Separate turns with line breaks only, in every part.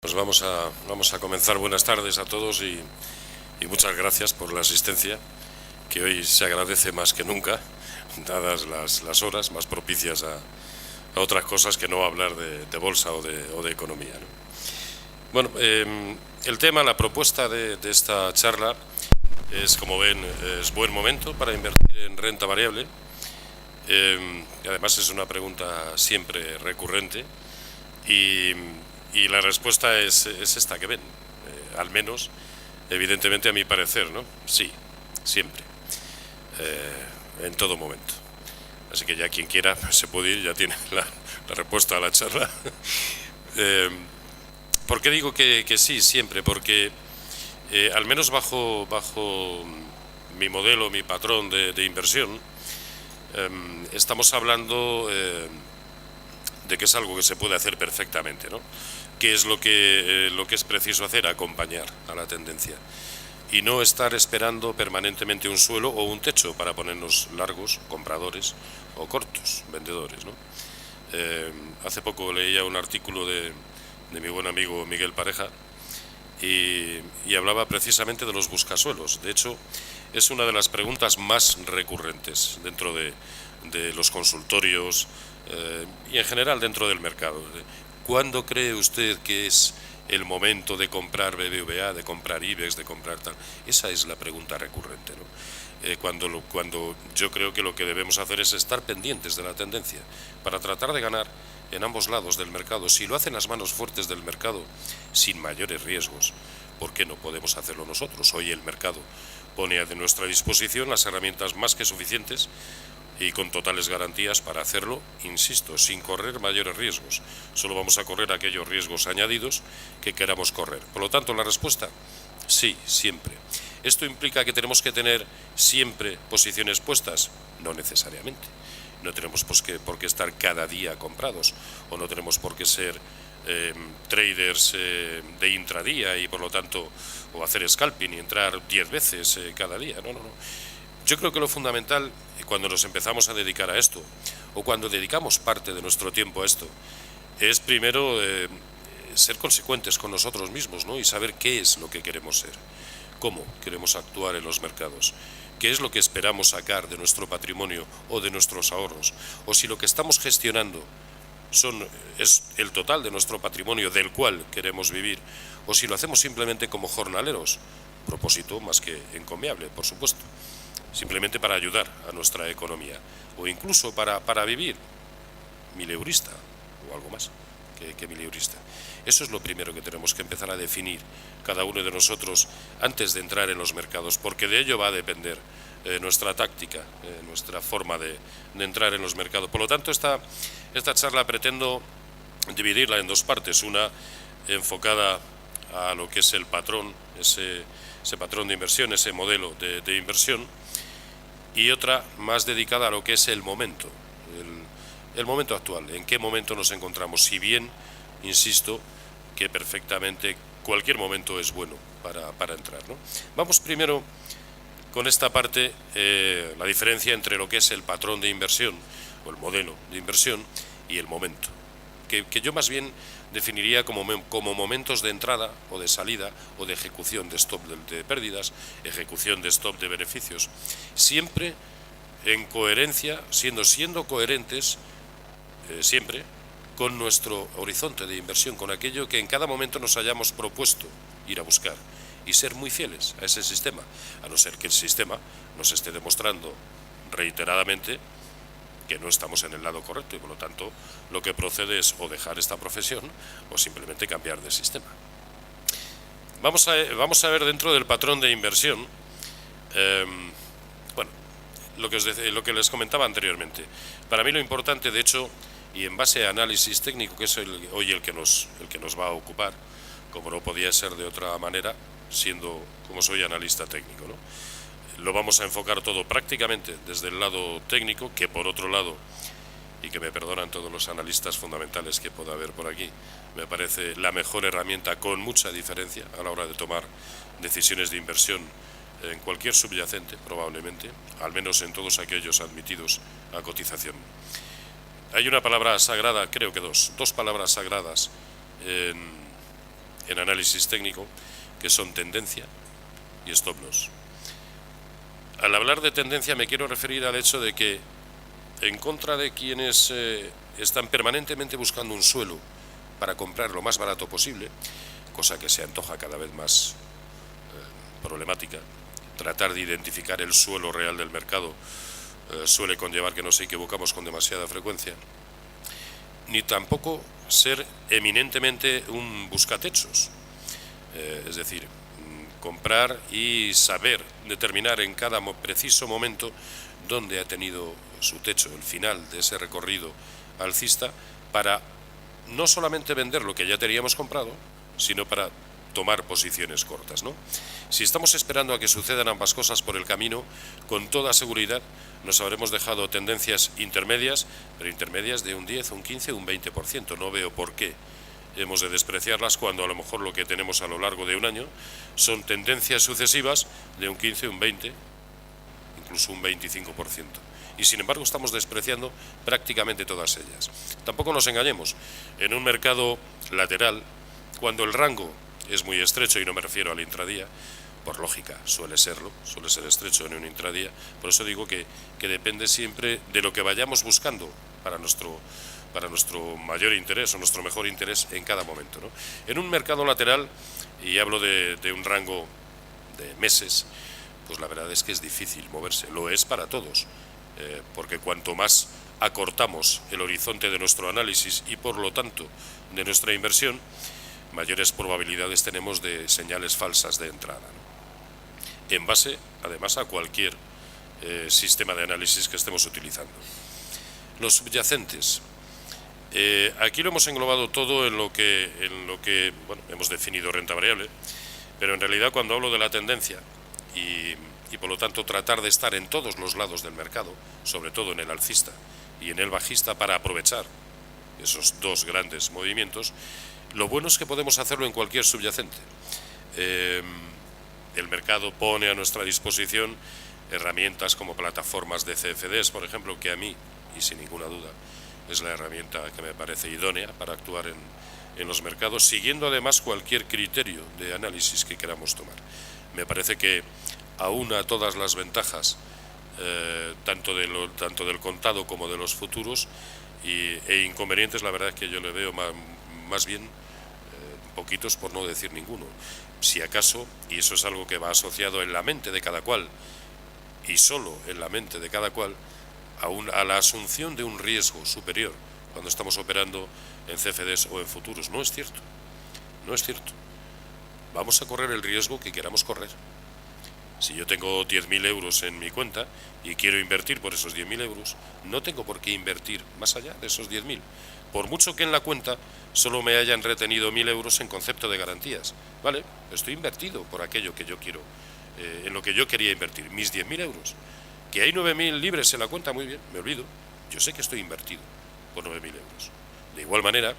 Pues vamos a comenzar. Buenas tardes a todos y muchas gracias por la asistencia, que hoy se agradece más que nunca, dadas las horas más propicias a otras cosas que no hablar de bolsa o de economía, ¿no? Bueno, el tema, la propuesta de esta charla es, como ven, es buen momento para invertir en renta variable. Y además es una pregunta siempre recurrente y la respuesta es esta que ven, al menos, evidentemente, a mi parecer, ¿no? Sí, siempre, en todo momento. Así que ya quien quiera se puede ir, ya tiene la respuesta a la charla. ¿Por qué digo que sí, siempre? Porque al menos bajo mi modelo, mi patrón de inversión, estamos hablando de que es algo que se puede hacer perfectamente, ¿no? ¿Qué es lo que es preciso hacer? Acompañar a la tendencia y no estar esperando permanentemente un suelo o un techo para ponernos largos, compradores, o cortos, vendedores, ¿no? Hace poco leía un artículo de mi buen amigo Miguel Pareja y hablaba precisamente de los buscasuelos. De hecho, es una de las preguntas más recurrentes dentro de los consultorios y en general dentro del mercado. ¿Cuándo cree usted que es el momento de comprar BBVA, de comprar IBEX, de comprar tal? Esa es la pregunta recurrente, ¿no? Cuando yo creo que lo que debemos hacer es estar pendientes de la tendencia para tratar de ganar en ambos lados del mercado. Si lo hacen las manos fuertes del mercado sin mayores riesgos, ¿por qué no podemos hacerlo nosotros? Hoy el mercado pone a nuestra disposición las herramientas más que suficientes y con totales garantías para hacerlo, insisto, sin correr mayores riesgos. Solo vamos a correr aquellos riesgos añadidos que queramos correr. Por lo tanto, la respuesta, sí, siempre. ¿Esto implica que tenemos que tener siempre posiciones puestas? No necesariamente. No tenemos por qué estar cada día comprados, o no tenemos por qué ser traders de intradía y por lo tanto o hacer scalping y entrar 10 veces cada día. No. Yo creo que lo fundamental cuando nos empezamos a dedicar a esto o cuando dedicamos parte de nuestro tiempo a esto es primero ser consecuentes con nosotros mismos, ¿no? Y saber qué es lo que queremos ser, cómo queremos actuar en los mercados, qué es lo que esperamos sacar de nuestro patrimonio o de nuestros ahorros, o si lo que estamos gestionando es el total de nuestro patrimonio del cual queremos vivir, o si lo hacemos simplemente como jornaleros, propósito más que encomiable, por supuesto, simplemente para ayudar a nuestra economía, o incluso para vivir mileurista, o algo más que mileurista. Eso es lo primero que tenemos que empezar a definir cada uno de nosotros antes de entrar en los mercados, porque de ello va a depender nuestra táctica, nuestra forma de entrar en los mercados. Por lo tanto, esta charla pretendo dividirla en dos partes, una enfocada a lo que es el patrón, ese patrón de inversión, ese modelo de inversión, y otra más dedicada a lo que es el momento, el momento actual, en qué momento nos encontramos, si bien, insisto, que perfectamente cualquier momento es bueno para entrar, ¿no? Vamos primero con esta parte, la diferencia entre lo que es el patrón de inversión o el modelo de inversión y el momento, que yo más bien definiría como momentos de entrada o de salida o de ejecución de stop de pérdidas, ejecución de stop de beneficios, siempre en coherencia, siendo coherentes siempre con nuestro horizonte de inversión, con aquello que en cada momento nos hayamos propuesto ir a buscar y ser muy fieles a ese sistema, a no ser que el sistema nos esté demostrando reiteradamente que no estamos en el lado correcto y por lo tanto lo que procede es o dejar esta profesión o simplemente cambiar de sistema. Vamos a ver dentro del patrón de inversión, bueno, lo que les comentaba anteriormente. Para mí lo importante, de hecho, y en base a análisis técnico, que es hoy el que nos va a ocupar, como no podía ser de otra manera, siendo como soy analista técnico, ¿no? Lo vamos a enfocar todo prácticamente desde el lado técnico, que por otro lado, y que me perdonan todos los analistas fundamentales que pueda haber por aquí, me parece la mejor herramienta con mucha diferencia a la hora de tomar decisiones de inversión en cualquier subyacente, probablemente, al menos en todos aquellos admitidos a cotización. Hay una palabra sagrada, creo que dos palabras sagradas en análisis técnico, que son tendencia y stop loss. Al hablar de tendencia me quiero referir al hecho de que, en contra de quienes están permanentemente buscando un suelo para comprar lo más barato posible, cosa que se antoja cada vez más problemática, tratar de identificar el suelo real del mercado suele conllevar que nos equivocamos con demasiada frecuencia, ni tampoco ser eminentemente un buscatechos, es decir, comprar y saber determinar en cada preciso momento dónde ha tenido su techo, el final de ese recorrido alcista, para no solamente vender lo que ya teníamos comprado, sino para tomar posiciones cortas, ¿no? Si estamos esperando a que sucedan ambas cosas por el camino, con toda seguridad nos habremos dejado tendencias intermedias, pero intermedias de un 10, un 15, un 20%. No veo por qué hemos de despreciarlas cuando a lo mejor lo que tenemos a lo largo de un año son tendencias sucesivas de un 15, un 20, incluso un 25%. Y sin embargo estamos despreciando prácticamente todas ellas. Tampoco nos engañemos, en un mercado lateral, cuando el rango es muy estrecho, y no me refiero al intradía, por lógica suele serlo, suele ser estrecho en un intradía, por eso digo que depende siempre de lo que vayamos buscando para nuestro mayor interés o nuestro mejor interés en cada momento, ¿no? En un mercado lateral, y hablo de un rango de meses, pues la verdad es que es difícil moverse, lo es para todos, porque cuanto más acortamos el horizonte de nuestro análisis y por lo tanto de nuestra inversión, mayores probabilidades tenemos de señales falsas de entrada, ¿no? En base, además, a cualquier sistema de análisis que estemos utilizando. Los subyacentes. Aquí lo hemos englobado todo en lo que bueno, hemos definido renta variable, pero en realidad cuando hablo de la tendencia y por lo tanto tratar de estar en todos los lados del mercado, sobre todo en el alcista y en el bajista, para aprovechar esos dos grandes movimientos, lo bueno es que podemos hacerlo en cualquier subyacente. El mercado pone a nuestra disposición herramientas como plataformas de CFDs, por ejemplo, que a mí, y sin ninguna duda, es la herramienta que me parece idónea para actuar en los mercados, siguiendo además cualquier criterio de análisis que queramos tomar. Me parece que aúna todas las ventajas, tanto del contado como de los futuros, e inconvenientes, la verdad es que yo le veo más bien poquitos, por no decir ninguno. Si acaso, y eso es algo que va asociado en la mente de cada cual, y solo en la mente de cada cual, a la asunción de un riesgo superior cuando estamos operando en CFDs o en futuros. No es cierto, no es cierto. Vamos a correr el riesgo que queramos correr. Si yo tengo 10.000 euros en mi cuenta y quiero invertir por esos 10.000 euros, no tengo por qué invertir más allá de esos 10.000. Por mucho que en la cuenta solo me hayan retenido 1.000 euros en concepto de garantías. Vale, estoy invertido por aquello que yo quiero, en lo que yo quería invertir, mis 10.000 euros. Que hay 9.000 libres en la cuenta, muy bien, me olvido. Yo sé que estoy invertido por 9.000 euros. De igual manera,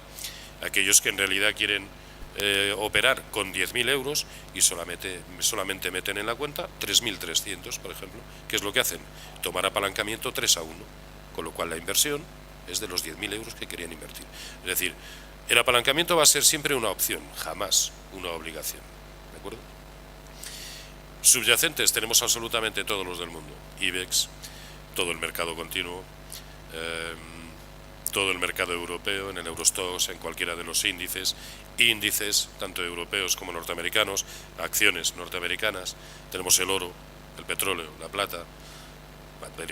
aquellos que en realidad quieren operar con 10.000 euros y solamente meten en la cuenta 3.300, por ejemplo, ¿qué es lo que hacen? Tomar apalancamiento 3-1, con lo cual la inversión es de los 10.000 euros que querían invertir. Es decir, el apalancamiento va a ser siempre una opción, jamás una obligación. ¿De acuerdo? Subyacentes tenemos absolutamente todos los del mundo. IBEX, todo el mercado continuo, todo el mercado europeo, en el Eurostoxx, en cualquiera de los índices, tanto europeos como norteamericanos, acciones norteamericanas, tenemos el oro, el petróleo, la plata,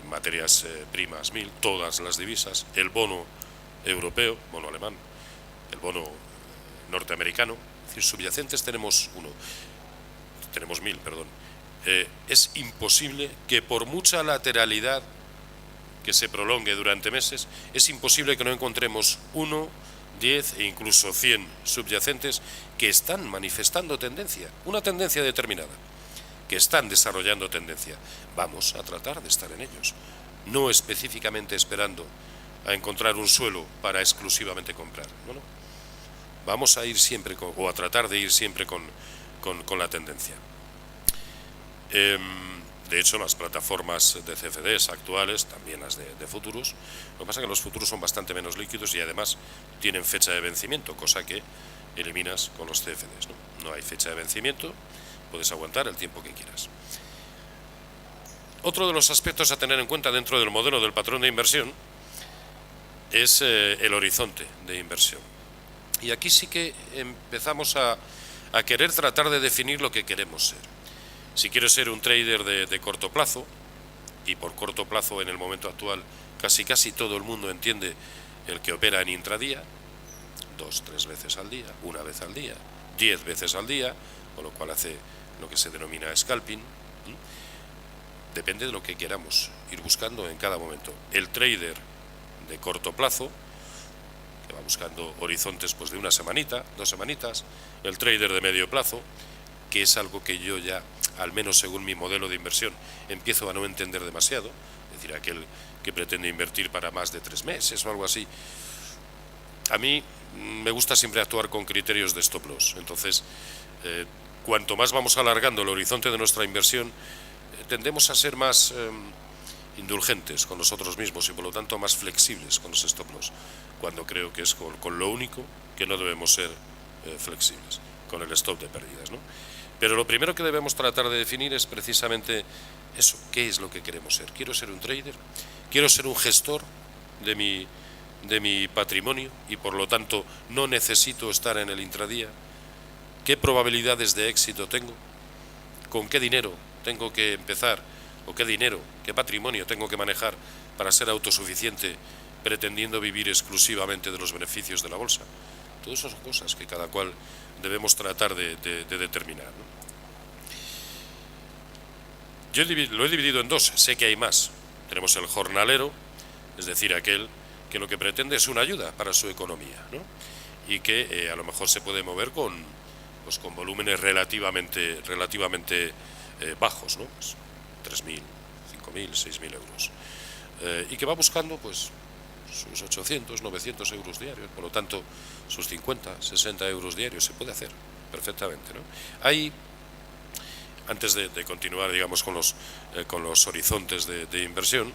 materias primas 1000, todas las divisas, el bono europeo, bono alemán, el bono norteamericano. Es decir, subyacentes tenemos 1000, perdón. Es imposible que, por mucha lateralidad que se prolongue durante meses, es imposible que no encontremos 1, 10 e incluso 100 subyacentes que están manifestando tendencia, una tendencia determinada, que están desarrollando tendencia. Vamos a tratar de estar en ellos, no específicamente esperando a encontrar un suelo para exclusivamente comprar. No. Vamos a ir siempre o a tratar de ir siempre con la tendencia. De hecho, las plataformas de CFDs actuales, también las de futuros, lo que pasa es que los futuros son bastante menos líquidos y además tienen fecha de vencimiento, cosa que eliminas con los CFDs, ¿no? No hay fecha de vencimiento, puedes aguantar el tiempo que quieras. Otro de los aspectos a tener en cuenta dentro del modelo del patrón de inversión es el horizonte de inversión. Y aquí sí que empezamos a querer tratar de definir lo que queremos ser. Si quiero ser un trader de corto plazo, y por corto plazo en el momento actual casi todo el mundo entiende el que opera en intradía, 2-3 veces al día, 1 vez al día, 10 veces al día, con lo cual hace lo que se denomina scalping. Depende de lo que queramos ir buscando en cada momento. El trader de corto plazo, que va buscando horizontes pues de una semanita, 2 semanitas, el trader de medio plazo, que es algo que yo ya, al menos según mi modelo de inversión, empiezo a no entender demasiado, es decir, aquel que pretende invertir para más de 3 meses o algo así. A mí me gusta siempre actuar con criterios de stop loss, entonces cuanto más vamos alargando el horizonte de nuestra inversión, tendemos a ser más indulgentes con nosotros mismos y por lo tanto más flexibles con los stop loss, cuando creo que es con lo único que no debemos ser flexibles, con el stop de pérdidas, ¿no? Pero lo primero que debemos tratar de definir es precisamente eso, ¿qué es lo que queremos ser? ¿Quiero ser un trader? ¿Quiero ser un gestor de mi patrimonio y por lo tanto no necesito estar en el intradía? ¿Qué probabilidades de éxito tengo? ¿Con qué dinero tengo que empezar? ¿O qué patrimonio tengo que manejar para ser autosuficiente pretendiendo vivir exclusivamente de los beneficios de la bolsa? Todas esas son cosas que cada cual debemos tratar de determinar, ¿no? Yo lo he dividido en dos, sé que hay más. Tenemos el jornalero, es decir, aquel que lo que pretende es una ayuda para su economía, ¿no? Y que a lo mejor se puede mover con volúmenes relativamente bajos, ¿no? Pues 3.000, 5.000, 6.000 euros. Y que va buscando pues sus 800, 900 euros diarios, por lo tanto sus 50, 60 euros diarios se puede hacer perfectamente, ¿no? Hay, antes de continuar, digamos, con los horizontes de inversión,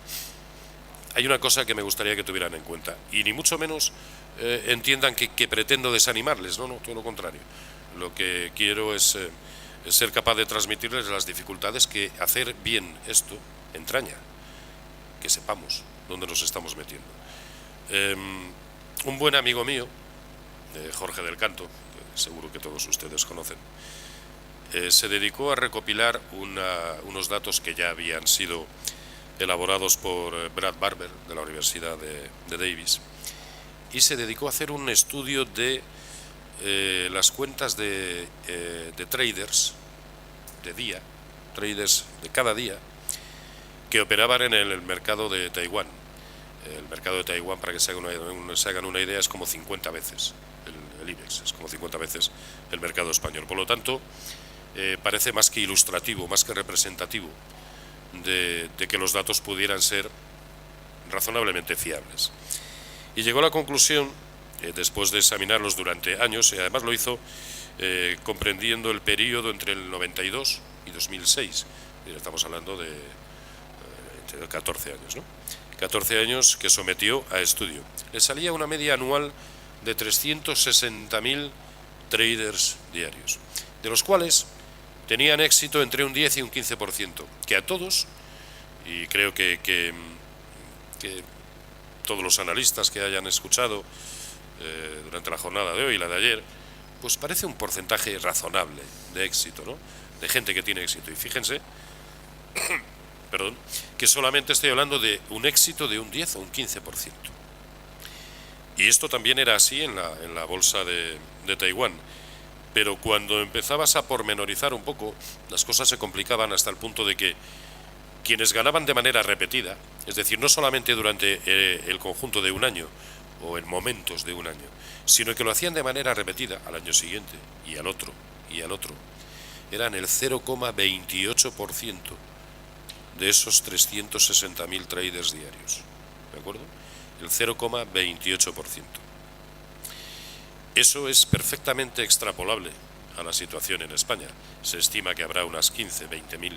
hay una cosa que me gustaría que tuvieran en cuenta, y ni mucho menos entiendan que pretendo desanimarles, no, todo lo contrario. Lo que quiero es ser capaz de transmitirles las dificultades que hacer bien esto entraña, que sepamos dónde nos estamos metiendo. Un buen amigo mío, Jorge del Canto, que seguro que todos ustedes conocen, se dedicó a recopilar unos datos que ya habían sido elaborados por Brad Barber de la Universidad de Davis, y se dedicó a hacer un estudio de las cuentas de traders de día, traders de cada día, que operaban en el mercado de Taiwán. El mercado de Taiwán, para que se hagan una idea, es como 50 veces el IBEX, es como 50 veces el mercado español. Por lo tanto, parece más que ilustrativo, más que representativo de que los datos pudieran ser razonablemente fiables. Y llegó a la conclusión, después de examinarlos durante años, y además lo hizo comprendiendo el periodo entre el 92 y 2006, estamos hablando de 14 años, ¿no? 14 años que sometió a estudio. Le salía una media anual de 360.000 traders diarios, de los cuales tenían éxito entre un 10 y un 15%, que a todos, y creo que todos los analistas que hayan escuchado durante la jornada de hoy y la de ayer, pues parece un porcentaje razonable de éxito, ¿no? De gente que tiene éxito. Y fíjense, perdón, que solamente estoy hablando de un éxito de un 10 o un 15%. Y esto también era así en la bolsa de Taiwán. Pero cuando empezabas a pormenorizar un poco, las cosas se complicaban hasta el punto de que quienes ganaban de manera repetida, es decir, no solamente durante el conjunto de un año o en momentos de un año, sino que lo hacían de manera repetida al año siguiente y al otro y al otro, eran el 0,28% de esos 360.000 traders diarios, ¿de acuerdo? El 0,28%. Eso es perfectamente extrapolable a la situación en España. Se estima que habrá unas 15, 20.000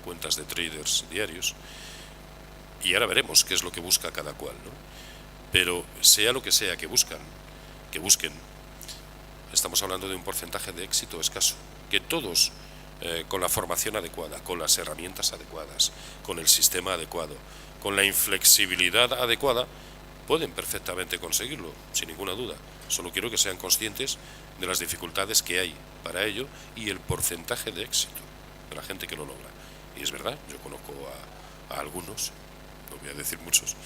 cuentas de traders diarios, y ahora veremos qué es lo que busca cada cual, ¿no? Pero sea lo que sea que busquen, estamos hablando de un porcentaje de éxito escaso, que todos, con la formación adecuada, con las herramientas adecuadas, con el sistema adecuado, con la inflexibilidad adecuada, pueden perfectamente conseguirlo, sin ninguna duda. Solo quiero que sean conscientes de las dificultades que hay para ello y el porcentaje de éxito de la gente que lo logra. Y es verdad, yo conozco a algunos, no voy a decir muchos,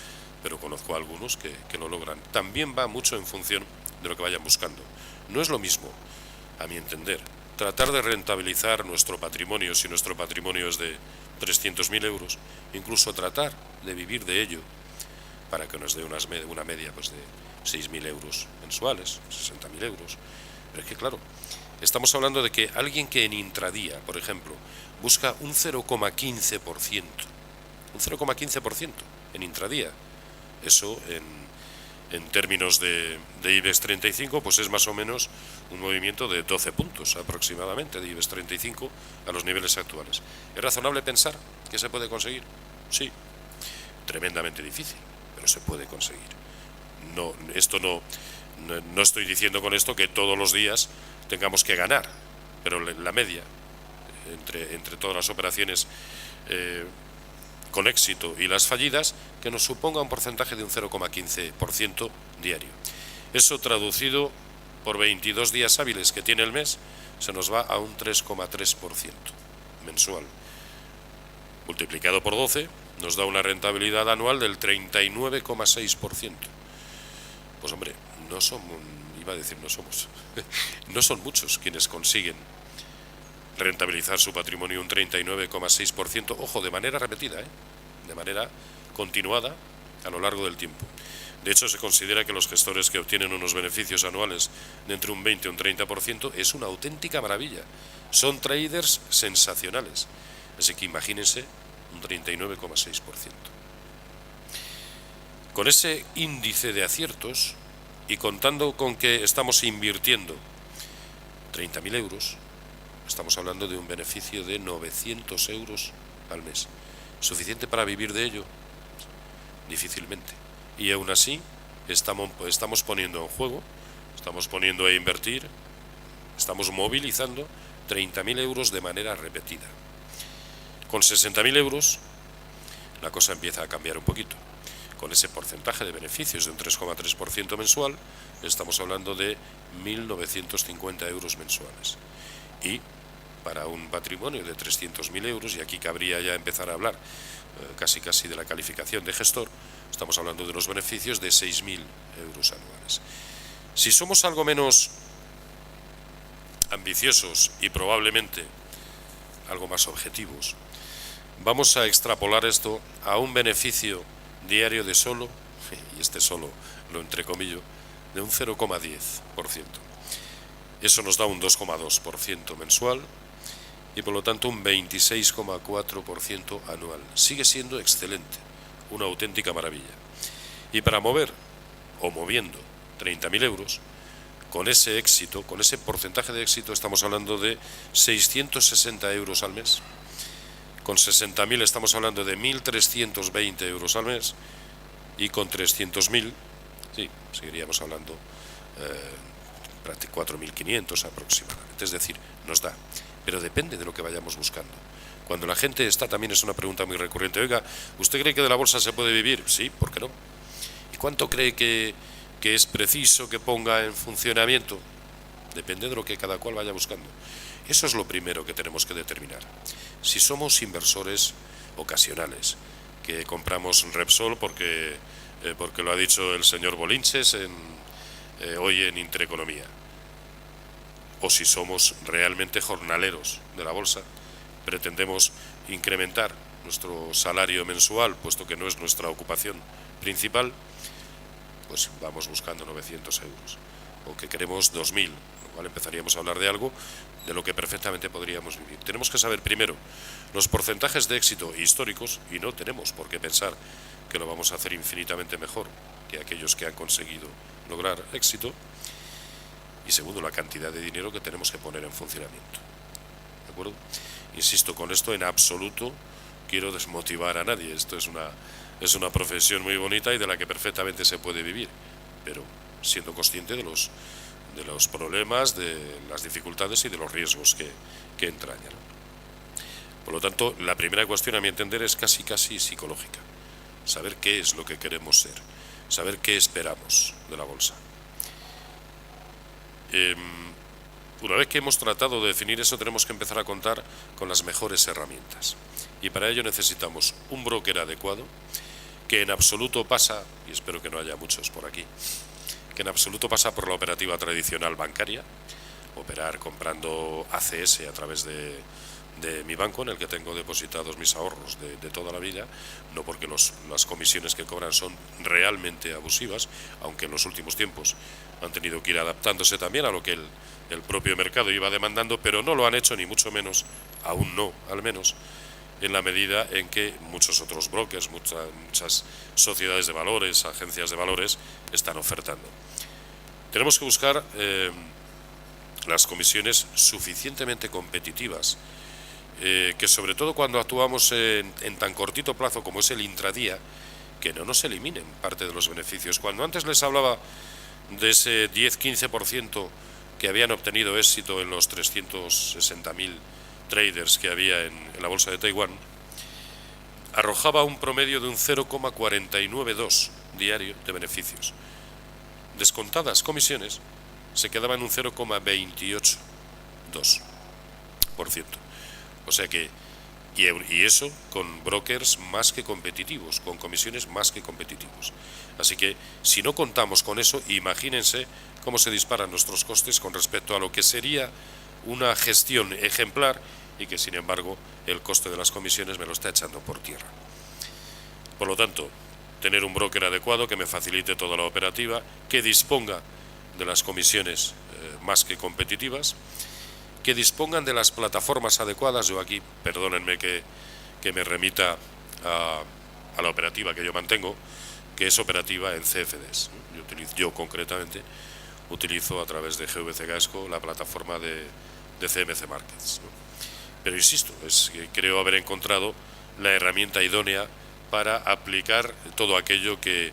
pero conozco a algunos que lo logran. También va mucho en función de lo que vayan buscando. No es lo mismo, a mi entender, tratar de rentabilizar nuestro patrimonio, si nuestro patrimonio es de 300.000 euros, incluso tratar de vivir de ello para que nos dé una media pues, de 6.000 euros mensuales, 60.000 euros. Pero es que, claro, estamos hablando de que alguien que en intradía, por ejemplo, busca un 0,15%, un 0,15% en intradía, eso en términos de IBEX 35, pues es más o menos un movimiento de 12 puntos aproximadamente de IBEX 35 a los niveles actuales. ¿Es razonable pensar que se puede conseguir? Sí, tremendamente difícil, pero se puede conseguir. No, esto no estoy diciendo con esto que todos los días tengamos que ganar, pero la media entre todas las operaciones con éxito y las fallidas, que nos suponga un porcentaje de un 0,15% diario. Eso traducido por 22 días hábiles que tiene el mes, se nos va a un 3,3% mensual. Multiplicado por 12 nos da una rentabilidad anual del 39,6%. Pues hombre, no son muchos quienes consiguen rentabilizar su patrimonio un 39,6%, ojo, de manera repetida, de manera continuada a lo largo del tiempo. De hecho, se considera que los gestores que obtienen unos beneficios anuales de entre un 20 y un 30% es una auténtica maravilla. Son traders sensacionales. Así que imagínense un 39,6%. Con ese índice de aciertos y contando con que estamos invirtiendo 30.000 euros, estamos hablando de un beneficio de 900 euros al mes. ¿Suficiente para vivir de ello? Difícilmente. Y aún así estamos poniendo en juego, estamos poniendo a invertir, estamos movilizando 30.000 euros de manera repetida. Con 60.000 euros la cosa empieza a cambiar un poquito. Con ese porcentaje de beneficios de un 3,3% mensual, estamos hablando de 1.950 euros mensuales. Y para un patrimonio de 300.000 euros, y aquí cabría ya empezar a hablar casi de la calificación de gestor, estamos hablando de los beneficios de 6.000 euros anuales. Si somos algo menos ambiciosos y probablemente algo más objetivos, vamos a extrapolar esto a un beneficio diario de solo, y este solo lo entrecomillo, de un 0,10%. Eso nos da un 2,2% mensual y por lo tanto un 26,4% anual. Sigue siendo excelente, una auténtica maravilla. Y para moviendo 30.000 euros, con ese éxito, con ese porcentaje de éxito, estamos hablando de 660 euros al mes. Con 60.000 estamos hablando de 1.320 euros al mes, y con 300.000, sí, seguiríamos hablando 4.500 aproximadamente. Es decir, nos da, pero depende de lo que vayamos buscando. Cuando la gente está, también es una pregunta muy recurrente: oiga, ¿usted cree que de la bolsa se puede vivir? Sí, ¿por qué no? ¿Y cuánto cree que es preciso que ponga en funcionamiento? Depende de lo que cada cual vaya buscando. Eso es lo primero que tenemos que determinar. Si somos inversores ocasionales, que compramos Repsol porque lo ha dicho el señor Bolinches hoy en Intereconomía, o si somos realmente jornaleros de la bolsa, pretendemos incrementar nuestro salario mensual, puesto que no es nuestra ocupación principal, pues vamos buscando 900 euros, o que queremos 2.000, lo cual empezaríamos a hablar de algo de lo que perfectamente podríamos vivir. Tenemos que saber primero los porcentajes de éxito históricos, y no tenemos por qué pensar que lo vamos a hacer infinitamente mejor que aquellos que han conseguido lograr éxito, y segundo, la cantidad de dinero que tenemos que poner en funcionamiento. ¿De acuerdo? Insisto, con esto en absoluto quiero desmotivar a nadie. Esto es una profesión muy bonita y de la que perfectamente se puede vivir, pero siendo consciente de de los problemas, de las dificultades y de los riesgos que entraña, ¿no? Por lo tanto, la primera cuestión, a mi entender, es casi psicológica. Saber qué es lo que queremos ser, saber qué esperamos de la bolsa. Una vez que hemos tratado de definir eso, tenemos que empezar a contar con las mejores herramientas. Y para ello necesitamos un broker adecuado, que en absoluto pasa, y espero que no haya muchos por aquí, que en absoluto pasa por la operativa tradicional bancaria, operar comprando ACS a través de mi banco, en el que tengo depositados mis ahorros de toda la vida, no porque las comisiones que cobran son realmente abusivas, aunque en los últimos tiempos han tenido que ir adaptándose también a lo que el propio mercado iba demandando, pero no lo han hecho, ni mucho menos, aún no, al menos, en la medida en que muchos otros brokers, muchas sociedades de valores, agencias de valores, están ofertando. Tenemos que buscar las comisiones suficientemente competitivas, que sobre todo cuando actuamos en tan cortito plazo como es el intradía, que no nos eliminen parte de los beneficios. Cuando antes les hablaba de ese 10-15% que habían obtenido éxito en los 360.000 traders que había en la bolsa de Taiwán, arrojaba un promedio de un 0,492 diario de beneficios. Descontadas comisiones, se quedaba en un 0,282%. O sea que, y eso con brokers más que competitivos, con comisiones más que competitivos. Así que, si no contamos con eso, imagínense cómo se disparan nuestros costes con respecto a lo que sería una gestión ejemplar, y que sin embargo el coste de las comisiones me lo está echando por tierra. Por lo tanto, tener un broker adecuado que me facilite toda la operativa, que disponga de las comisiones más que competitivas, que dispongan de las plataformas adecuadas. Yo aquí, perdónenme que me remita a la operativa que yo mantengo, que es operativa en CFDs. Yo concretamente utilizo a través de GVC Gaesco la plataforma de CMC Markets, ¿no? Pero insisto, creo haber encontrado la herramienta idónea para aplicar todo aquello que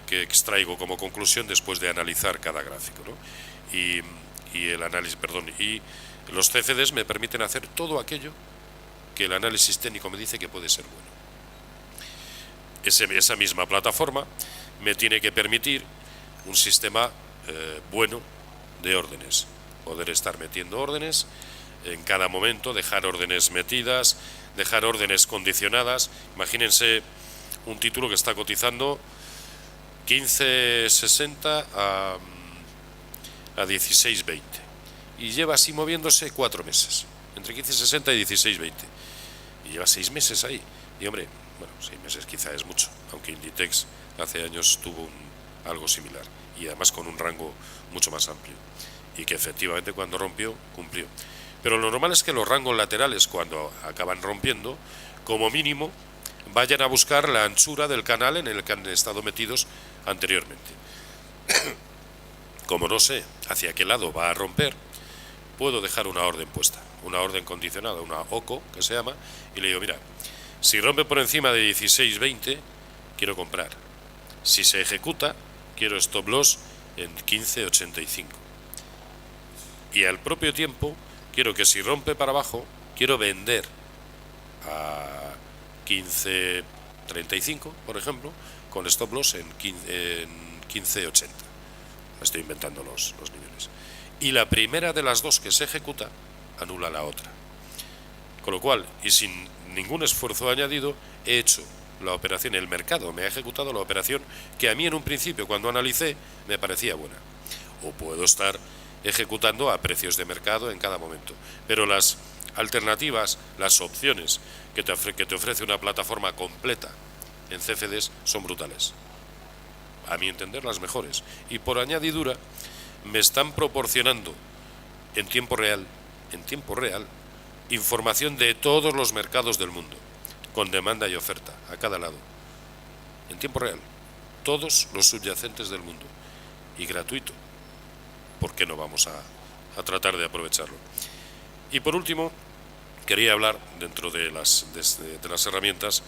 extraigo como conclusión después de analizar cada gráfico, ¿no? Y los CFDs me permiten hacer todo aquello que el análisis técnico me dice que puede ser bueno. Esa misma plataforma me tiene que permitir un sistema bueno de órdenes, poder estar metiendo órdenes en cada momento, dejar órdenes metidas, dejar órdenes condicionadas. Imagínense un título que está cotizando 15.60 a 16.20 y lleva así moviéndose 4 meses, entre 15.60 y 16.20, y lleva 6 meses ahí. Y hombre, bueno, 6 meses quizá es mucho, aunque Inditex hace años tuvo algo similar, y además con un rango mucho más amplio, y que efectivamente cuando rompió, cumplió. Pero lo normal es que los rangos laterales, cuando acaban rompiendo, como mínimo vayan a buscar la anchura del canal en el que han estado metidos anteriormente. Como no sé hacia qué lado va a romper, puedo dejar una orden puesta, una orden condicionada, una OCO que se llama, y le digo, mira, si rompe por encima de 16.20, quiero comprar. Si se ejecuta, quiero stop loss en 15.85. Y al propio tiempo, quiero que si rompe para abajo, quiero vender a 15.35, por ejemplo, con stop loss en 15.80. Me estoy inventando los niveles. Y la primera de las dos que se ejecuta anula la otra. Con lo cual, y sin ningún esfuerzo añadido, he hecho la operación, el mercado me ha ejecutado la operación que a mí en un principio, cuando analicé, me parecía buena. O puedo estar ejecutando a precios de mercado en cada momento. Pero las alternativas, las opciones que te ofrece una plataforma completa en CFDs son brutales. A mi entender, las mejores. Y por añadidura, me están proporcionando en tiempo real, información de todos los mercados del mundo, con demanda y oferta, a cada lado. En tiempo real. Todos los subyacentes del mundo. Y gratuito. ¿Por qué no vamos a tratar de aprovecharlo? Y por último, quería hablar, dentro de las herramientas,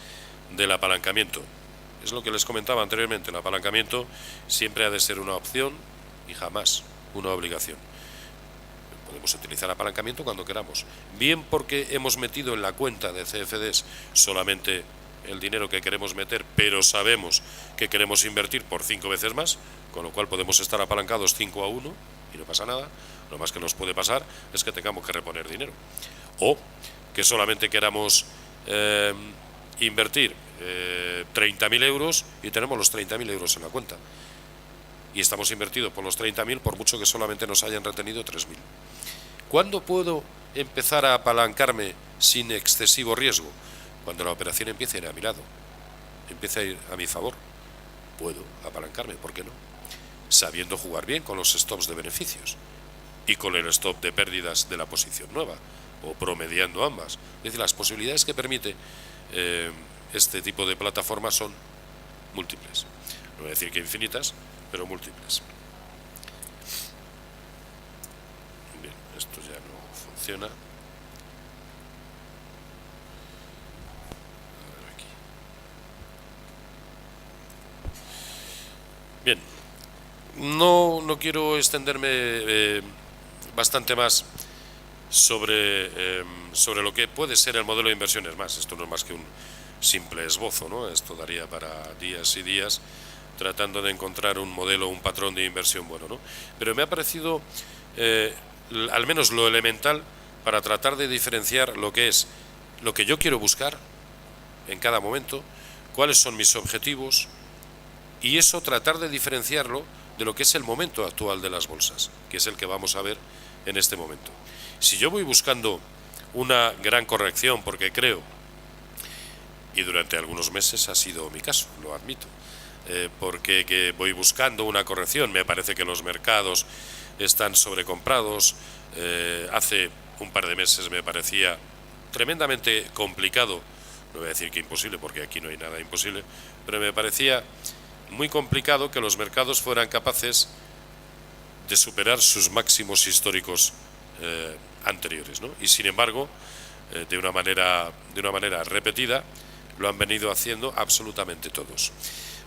del apalancamiento. Es lo que les comentaba anteriormente, el apalancamiento siempre ha de ser una opción y jamás una obligación. Podemos utilizar apalancamiento cuando queramos, bien porque hemos metido en la cuenta de CFDs solamente el dinero que queremos meter, pero sabemos que queremos invertir por 5 veces más, con lo cual podemos estar apalancados 5-1 y no pasa nada. Lo más que nos puede pasar es que tengamos que reponer dinero, o que solamente queramos invertir 30.000 euros y tenemos los 30.000 euros en la cuenta y estamos invertidos por los 30.000, por mucho que solamente nos hayan retenido 3.000. ¿Cuándo puedo empezar a apalancarme sin excesivo riesgo? Cuando la operación empiece a ir a mi lado, empiece a ir a mi favor. Puedo apalancarme, ¿por qué no? Sabiendo jugar bien con los stops de beneficios y con el stop de pérdidas de la posición nueva, o promediando ambas. Es decir, las posibilidades que permite este tipo de plataformas son múltiples. No voy a decir que infinitas, pero múltiples. Bien, esto ya no funciona. A ver aquí. Bien, no quiero extenderme bastante más sobre lo que puede ser el modelo de inversiones. Más, esto no es más que un simple esbozo, ¿no? Esto daría para días y días tratando de encontrar un modelo, un patrón de inversión bueno, ¿no? Pero me ha parecido al menos lo elemental para tratar de diferenciar lo que es lo que yo quiero buscar en cada momento, cuáles son mis objetivos, y eso tratar de diferenciarlo de lo que es el momento actual de las bolsas, que es el que vamos a ver en este momento. Si yo voy buscando una gran corrección, porque creo, y durante algunos meses ha sido mi caso, lo admito, porque que voy buscando una corrección, me parece que los mercados están sobrecomprados. Hace un par de meses me parecía tremendamente complicado, no voy a decir que imposible, porque aquí no hay nada imposible, pero me parecía muy complicado que los mercados fueran capaces de superar sus máximos históricos anteriores, ¿no? Y sin embargo, de una manera repetida, lo han venido haciendo absolutamente todos.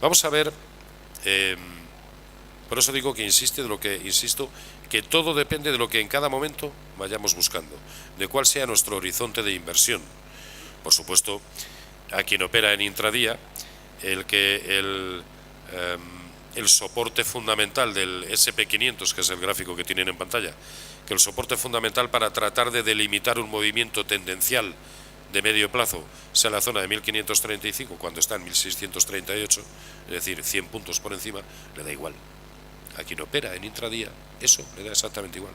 Vamos a ver, por eso digo que insisto, que todo depende de lo que en cada momento vayamos buscando, de cuál sea nuestro horizonte de inversión. Por supuesto, a quien opera en intradía, el soporte fundamental del SP500, que es el gráfico que tienen en pantalla, que el soporte fundamental para tratar de delimitar un movimiento tendencial de medio plazo sea la zona de 1535 cuando está en 1638, es decir, 100 puntos por encima, le da igual. A quien opera en intradía, eso le da exactamente igual.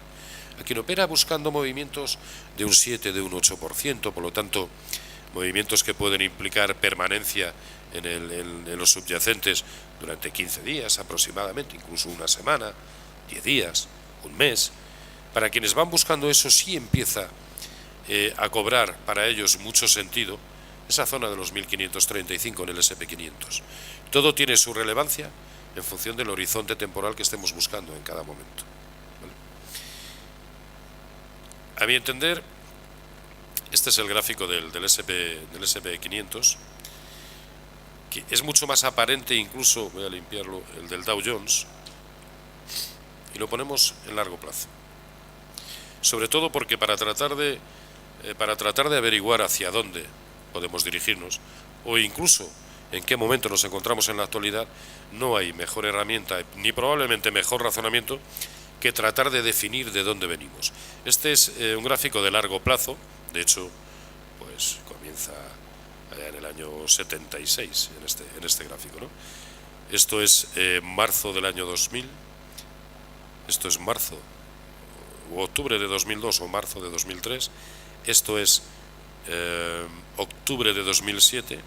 A quien opera buscando movimientos de un 7, de un 8%, por lo tanto, movimientos que pueden implicar permanencia en los subyacentes durante 15 días aproximadamente, incluso una semana, 10 días, un mes. Para quienes van buscando eso, sí empieza a cobrar para ellos mucho sentido esa zona de los 1535 en el SP500. Todo tiene su relevancia en función del horizonte temporal que estemos buscando en cada momento, ¿vale? A mi entender, este es el gráfico del SP500, que es mucho más aparente, incluso, voy a limpiarlo, el del Dow Jones, y lo ponemos en largo plazo. Sobre todo porque para tratar de averiguar hacia dónde podemos dirigirnos, o incluso en qué momento nos encontramos en la actualidad, no hay mejor herramienta, ni probablemente mejor razonamiento, que tratar de definir de dónde venimos. Este es un gráfico de largo plazo, de hecho, pues comienza allá en el año 76, en este gráfico, ¿no? Esto es marzo del año 2000, esto es marzo o octubre de 2002 o marzo de 2003, esto es octubre de 2007,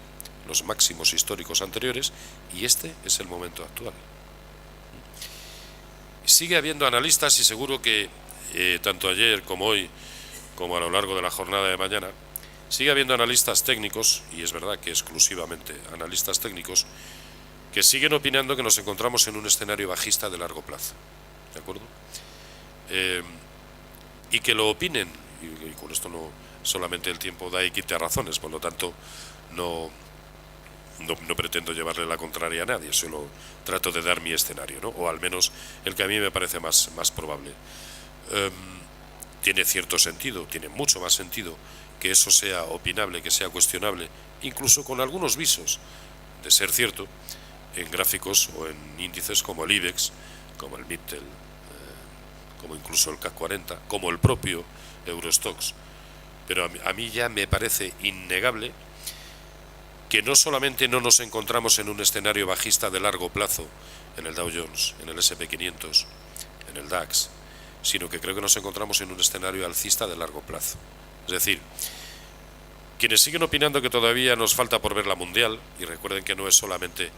los máximos históricos anteriores, y este es el momento actual. Sigue habiendo analistas, y seguro que tanto ayer como hoy, como a lo largo de la jornada de mañana, sigue habiendo analistas técnicos, y es verdad que exclusivamente analistas técnicos, que siguen opinando que nos encontramos en un escenario bajista de largo plazo, ¿de acuerdo? Y que lo opinen, y con esto no solamente el tiempo da y quita razones, por lo tanto no no pretendo llevarle la contraria a nadie, solo trato de dar mi escenario, ¿no? O al menos el que a mí me parece más probable. Tiene cierto sentido, tiene mucho más sentido que eso sea opinable, que sea cuestionable, incluso con algunos visos de ser cierto, en gráficos o en índices como el IBEX, como el MIPTEL, como incluso el CAC 40, como el propio Eurostoxx. Pero a mí ya me parece innegable que no solamente no nos encontramos en un escenario bajista de largo plazo en el Dow Jones, en el S&P 500, en el DAX, sino que creo que nos encontramos en un escenario alcista de largo plazo. Es decir, quienes siguen opinando que todavía nos falta por ver la mundial, y recuerden que no es solamente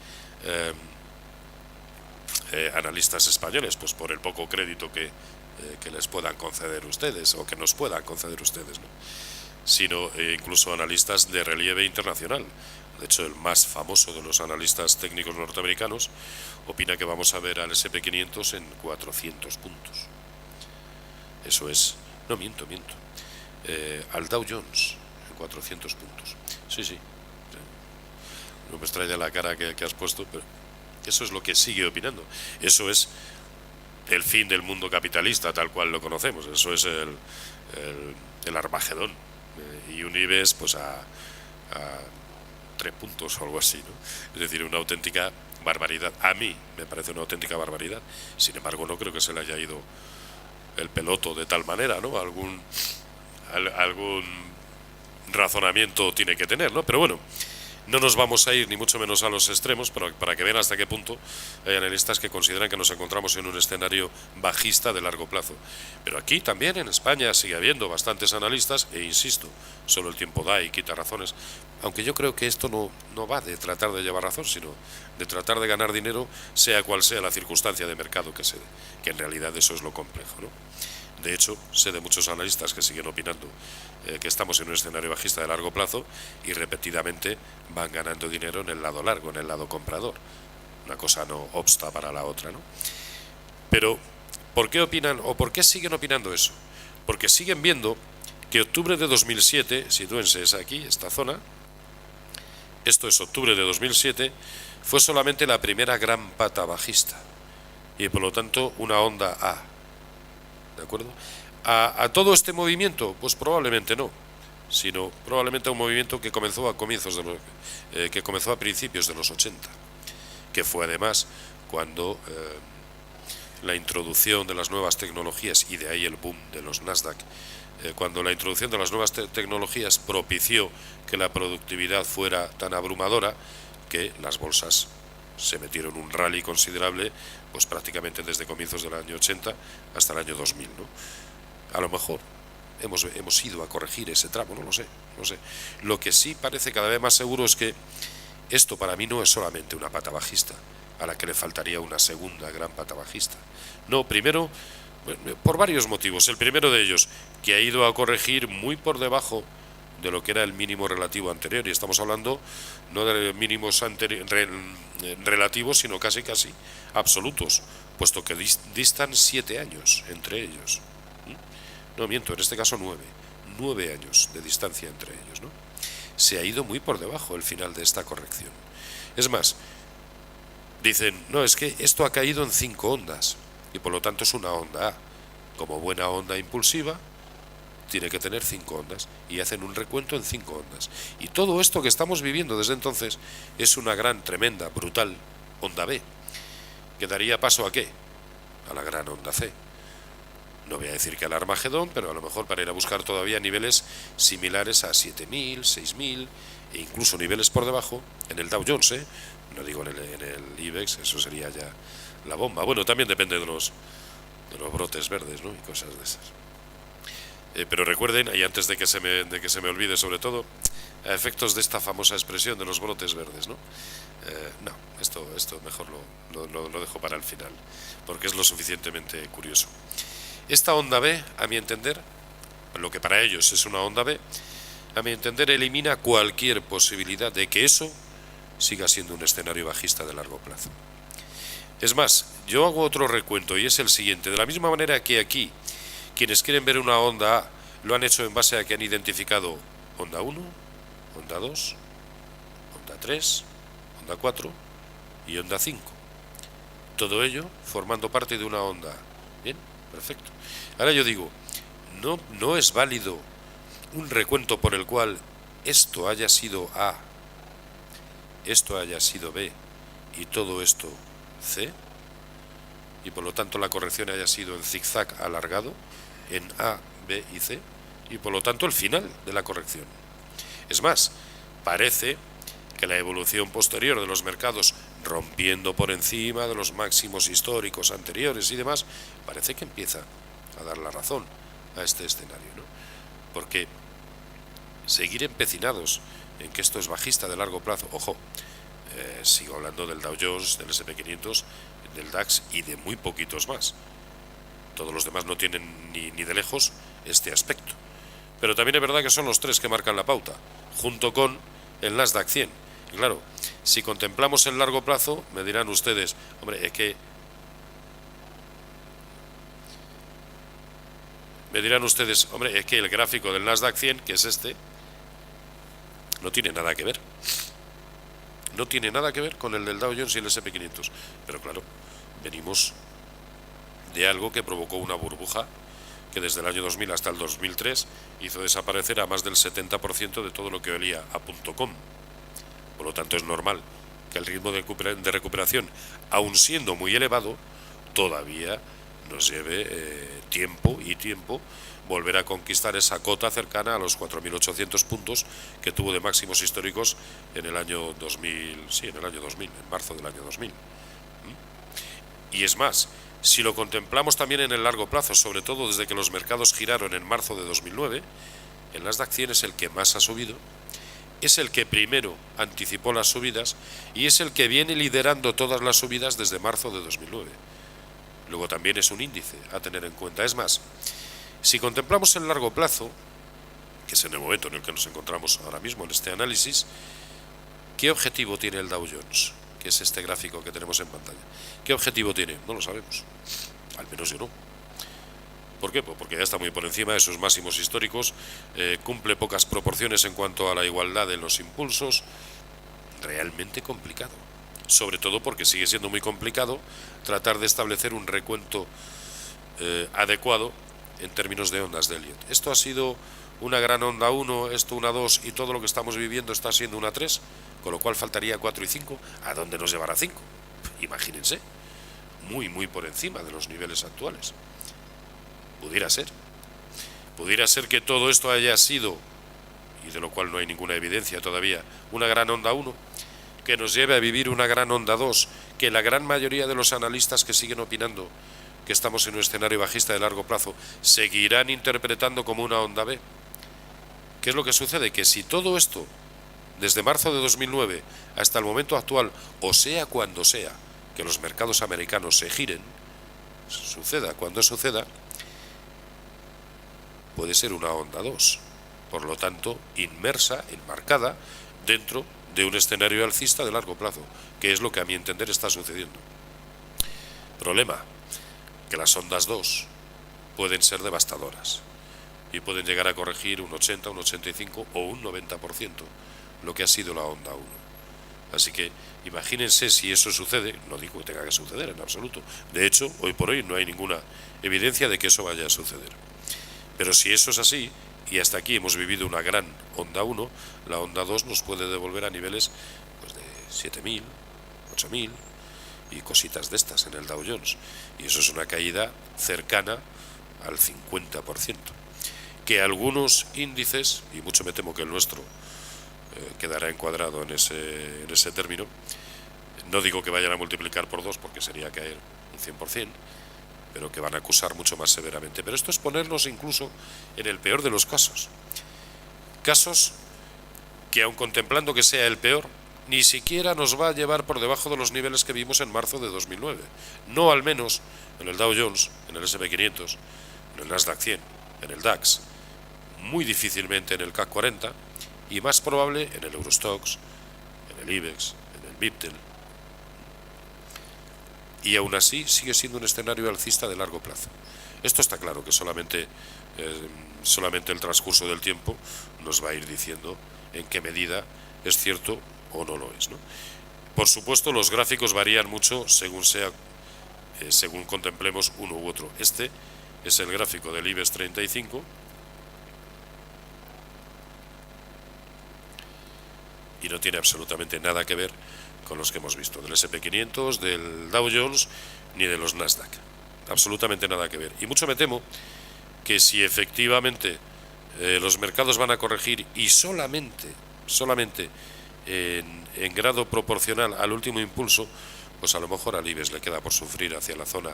analistas españoles, pues por el poco crédito que les puedan conceder ustedes, o que nos puedan conceder ustedes, ¿no? Sino incluso analistas de relieve internacional. De hecho, el más famoso de los analistas técnicos norteamericanos opina que vamos a ver al S&P 500 en 400 puntos. Eso es... No, miento. Al Dow Jones en 400 puntos. Sí. No me extraña la cara que has puesto, pero eso es lo que sigue opinando. Eso es el fin del mundo capitalista tal cual lo conocemos. Eso es el Armagedón. Y un IBEX pues a 3 puntos o algo así, ¿no? Es decir, una auténtica barbaridad. A mí me parece una auténtica barbaridad. Sin embargo, no creo que se le haya ido el peloto de tal manera, ¿no? Algún razonamiento tiene que tener, ¿no? Pero bueno, no nos vamos a ir ni mucho menos a los extremos, pero para que vean hasta qué punto hay analistas que consideran que nos encontramos en un escenario bajista de largo plazo. Pero aquí también en España sigue habiendo bastantes analistas, e insisto, solo el tiempo da y quita razones, aunque yo creo que esto no va de tratar de llevar razón, sino de tratar de ganar dinero, sea cual sea la circunstancia de mercado que se dé, que en realidad eso es lo complejo, ¿no? De hecho, sé de muchos analistas que siguen opinando que estamos en un escenario bajista de largo plazo y repetidamente van ganando dinero en el lado largo, en el lado comprador. Una cosa no obsta para la otra, ¿no? Pero, ¿por qué opinan o por qué siguen opinando eso? Porque siguen viendo que octubre de 2007, sitúense, es aquí, esta zona, esto es octubre de 2007, fue solamente la primera gran pata bajista y por lo tanto una onda A. ¿De acuerdo? ¿A todo este movimiento? Pues probablemente no, sino probablemente a un movimiento que comenzó a principios de los 80, que fue además cuando la introducción de las nuevas tecnologías, y de ahí el boom de los Nasdaq, cuando la introducción de las nuevas tecnologías propició que la productividad fuera tan abrumadora que las bolsas se metieron un rally considerable, pues prácticamente desde comienzos del año 80 hasta el año 2000, ¿no? A lo mejor hemos ido a corregir ese tramo, no lo sé. Lo que sí parece cada vez más seguro es que esto para mí no es solamente una pata bajista, a la que le faltaría una segunda gran pata bajista. No, primero, por varios motivos. El primero de ellos, que ha ido a corregir muy por debajo de lo que era el mínimo relativo anterior, y estamos hablando no de mínimos relativos, sino casi absolutos, puesto que distan 7 años entre ellos. No, miento, en este caso 9 años de distancia entre ellos, ¿no? Se ha ido muy por debajo el final de esta corrección. Es más, dicen, no, es que esto ha caído en 5 ondas y por lo tanto es una onda A. Como buena onda impulsiva, tiene que tener 5 ondas y hacen un recuento en 5 ondas. Y todo esto que estamos viviendo desde entonces es una gran, tremenda, brutal onda B, que daría paso ¿a qué? A la gran onda C. No voy a decir que al Armagedón, pero a lo mejor para ir a buscar todavía niveles similares a 7.000, 6.000 e incluso niveles por debajo en el Dow Jones, ¿eh? No digo en el IBEX, eso sería ya la bomba. Bueno, también depende de los brotes verdes, ¿no? Y cosas de esas. Pero recuerden, y antes de que se me olvide sobre todo, a efectos de esta famosa expresión de los brotes verdes, ¿no? No, esto mejor lo dejo para el final, porque es lo suficientemente curioso. Esta onda B, a mi entender, lo que para ellos es una onda B, a mi entender elimina cualquier posibilidad de que eso siga siendo un escenario bajista de largo plazo. Es más, yo hago otro recuento y es el siguiente. De la misma manera que aquí, quienes quieren ver una onda A lo han hecho en base a que han identificado onda 1, onda 2, onda 3, onda 4 y onda 5. Todo ello formando parte de una onda. Bien, perfecto. Ahora yo digo, no es válido un recuento por el cual esto haya sido A, esto haya sido B y todo esto C, y por lo tanto la corrección haya sido en zigzag alargado en A, B y C, y por lo tanto el final de la corrección. Es más, parece que la evolución posterior de los mercados, rompiendo por encima de los máximos históricos anteriores y demás, parece que empieza a dar la razón a este escenario, ¿no? Porque seguir empecinados en que esto es bajista de largo plazo, ojo, sigo hablando del Dow Jones, del S&P 500, del DAX y de muy poquitos más. Todos los demás no tienen ni de lejos este aspecto. Pero también es verdad que son los tres que marcan la pauta, junto con el Nasdaq 100. Y claro, si contemplamos el largo plazo, me dirán ustedes, hombre, es que... el gráfico del Nasdaq 100, que es este, no tiene nada que ver. No tiene nada que ver con el del Dow Jones y el S&P 500. Pero claro, venimos de algo que provocó una burbuja que desde el año 2000 hasta el 2003 hizo desaparecer a más del 70% de todo lo que olía a .com. Por lo tanto, es normal que el ritmo de recuperación, aun siendo muy elevado, todavía nos lleve tiempo volver a conquistar esa cota cercana a los 4.800 puntos que tuvo de máximos históricos en el año 2000, en marzo del año 2000. Y es más, si lo contemplamos también en el largo plazo, sobre todo desde que los mercados giraron en marzo de 2009, el Nasdaq 100 es el que más ha subido, es el que primero anticipó las subidas y es el que viene liderando todas las subidas desde marzo de 2009. Luego también es un índice a tener en cuenta. Es más, si contemplamos el largo plazo, que es en el momento en el que nos encontramos ahora mismo en este análisis, ¿qué objetivo tiene el Dow Jones? Que es este gráfico que tenemos en pantalla. ¿Qué objetivo tiene? No lo sabemos. Al menos yo no. ¿Por qué? Pues porque ya está muy por encima de sus máximos históricos, cumple pocas proporciones en cuanto a la igualdad de los impulsos. Realmente complicado. Sobre todo porque sigue siendo muy complicado tratar de establecer un recuento adecuado en términos de ondas de Elliott. Esto ha sido una gran onda 1, esto una 2 y todo lo que estamos viviendo está siendo una 3, con lo cual faltaría 4 y 5. ¿A dónde nos llevará 5? Imagínense, muy por encima de los niveles actuales. Pudiera ser que todo esto haya sido, y de lo cual no hay ninguna evidencia todavía, una gran onda 1, que nos lleve a vivir una gran onda 2, que la gran mayoría de los analistas que siguen opinando que estamos en un escenario bajista de largo plazo seguirán interpretando como una onda B. ¿Qué es lo que sucede? Que si todo esto, desde marzo de 2009 hasta el momento actual, o sea cuando sea, que los mercados americanos se giren, suceda cuando suceda, puede ser una onda 2, por lo tanto, inmersa, enmarcada, dentro de un escenario alcista de largo plazo, que es lo que a mi entender está sucediendo. Problema, que las ondas 2 pueden ser devastadoras y pueden llegar a corregir un 80, un 85 o un 90%, lo que ha sido la onda 1. Así que imagínense si eso sucede. No digo que tenga que suceder en absoluto. De hecho, hoy por hoy no hay ninguna evidencia de que eso vaya a suceder. Pero si eso es así, y hasta aquí hemos vivido una gran onda 1, la onda 2 nos puede devolver a niveles pues, de 7.000, 8.000 y cositas de estas en el Dow Jones. Y eso es una caída cercana al 50%. Que algunos índices, y mucho me temo que el nuestro quedará encuadrado en ese término, no digo que vayan a multiplicar por 2 porque sería caer un 100%, pero que van a acusar mucho más severamente. Pero esto es ponernos incluso en el peor de los casos. Casos que, aun contemplando que sea el peor, ni siquiera nos va a llevar por debajo de los niveles que vimos en marzo de 2009. No al menos en el Dow Jones, en el S&P 500, en el Nasdaq 100, en el DAX, muy difícilmente en el CAC 40 y más probable en el Eurostoxx, en el IBEX, en el MIPTEL. Y aún así sigue siendo un escenario alcista de largo plazo. Esto está claro que solamente el transcurso del tiempo nos va a ir diciendo en qué medida es cierto o no lo es, ¿no? Por supuesto, los gráficos varían mucho según contemplemos uno u otro. Este es el gráfico del IBEX 35 y no tiene absolutamente nada que ver con los que hemos visto, del SP500, del Dow Jones, ni de los Nasdaq. Absolutamente nada que ver. Y mucho me temo que si efectivamente los mercados van a corregir y solamente en grado proporcional al último impulso, pues a lo mejor al IBEX le queda por sufrir hacia la zona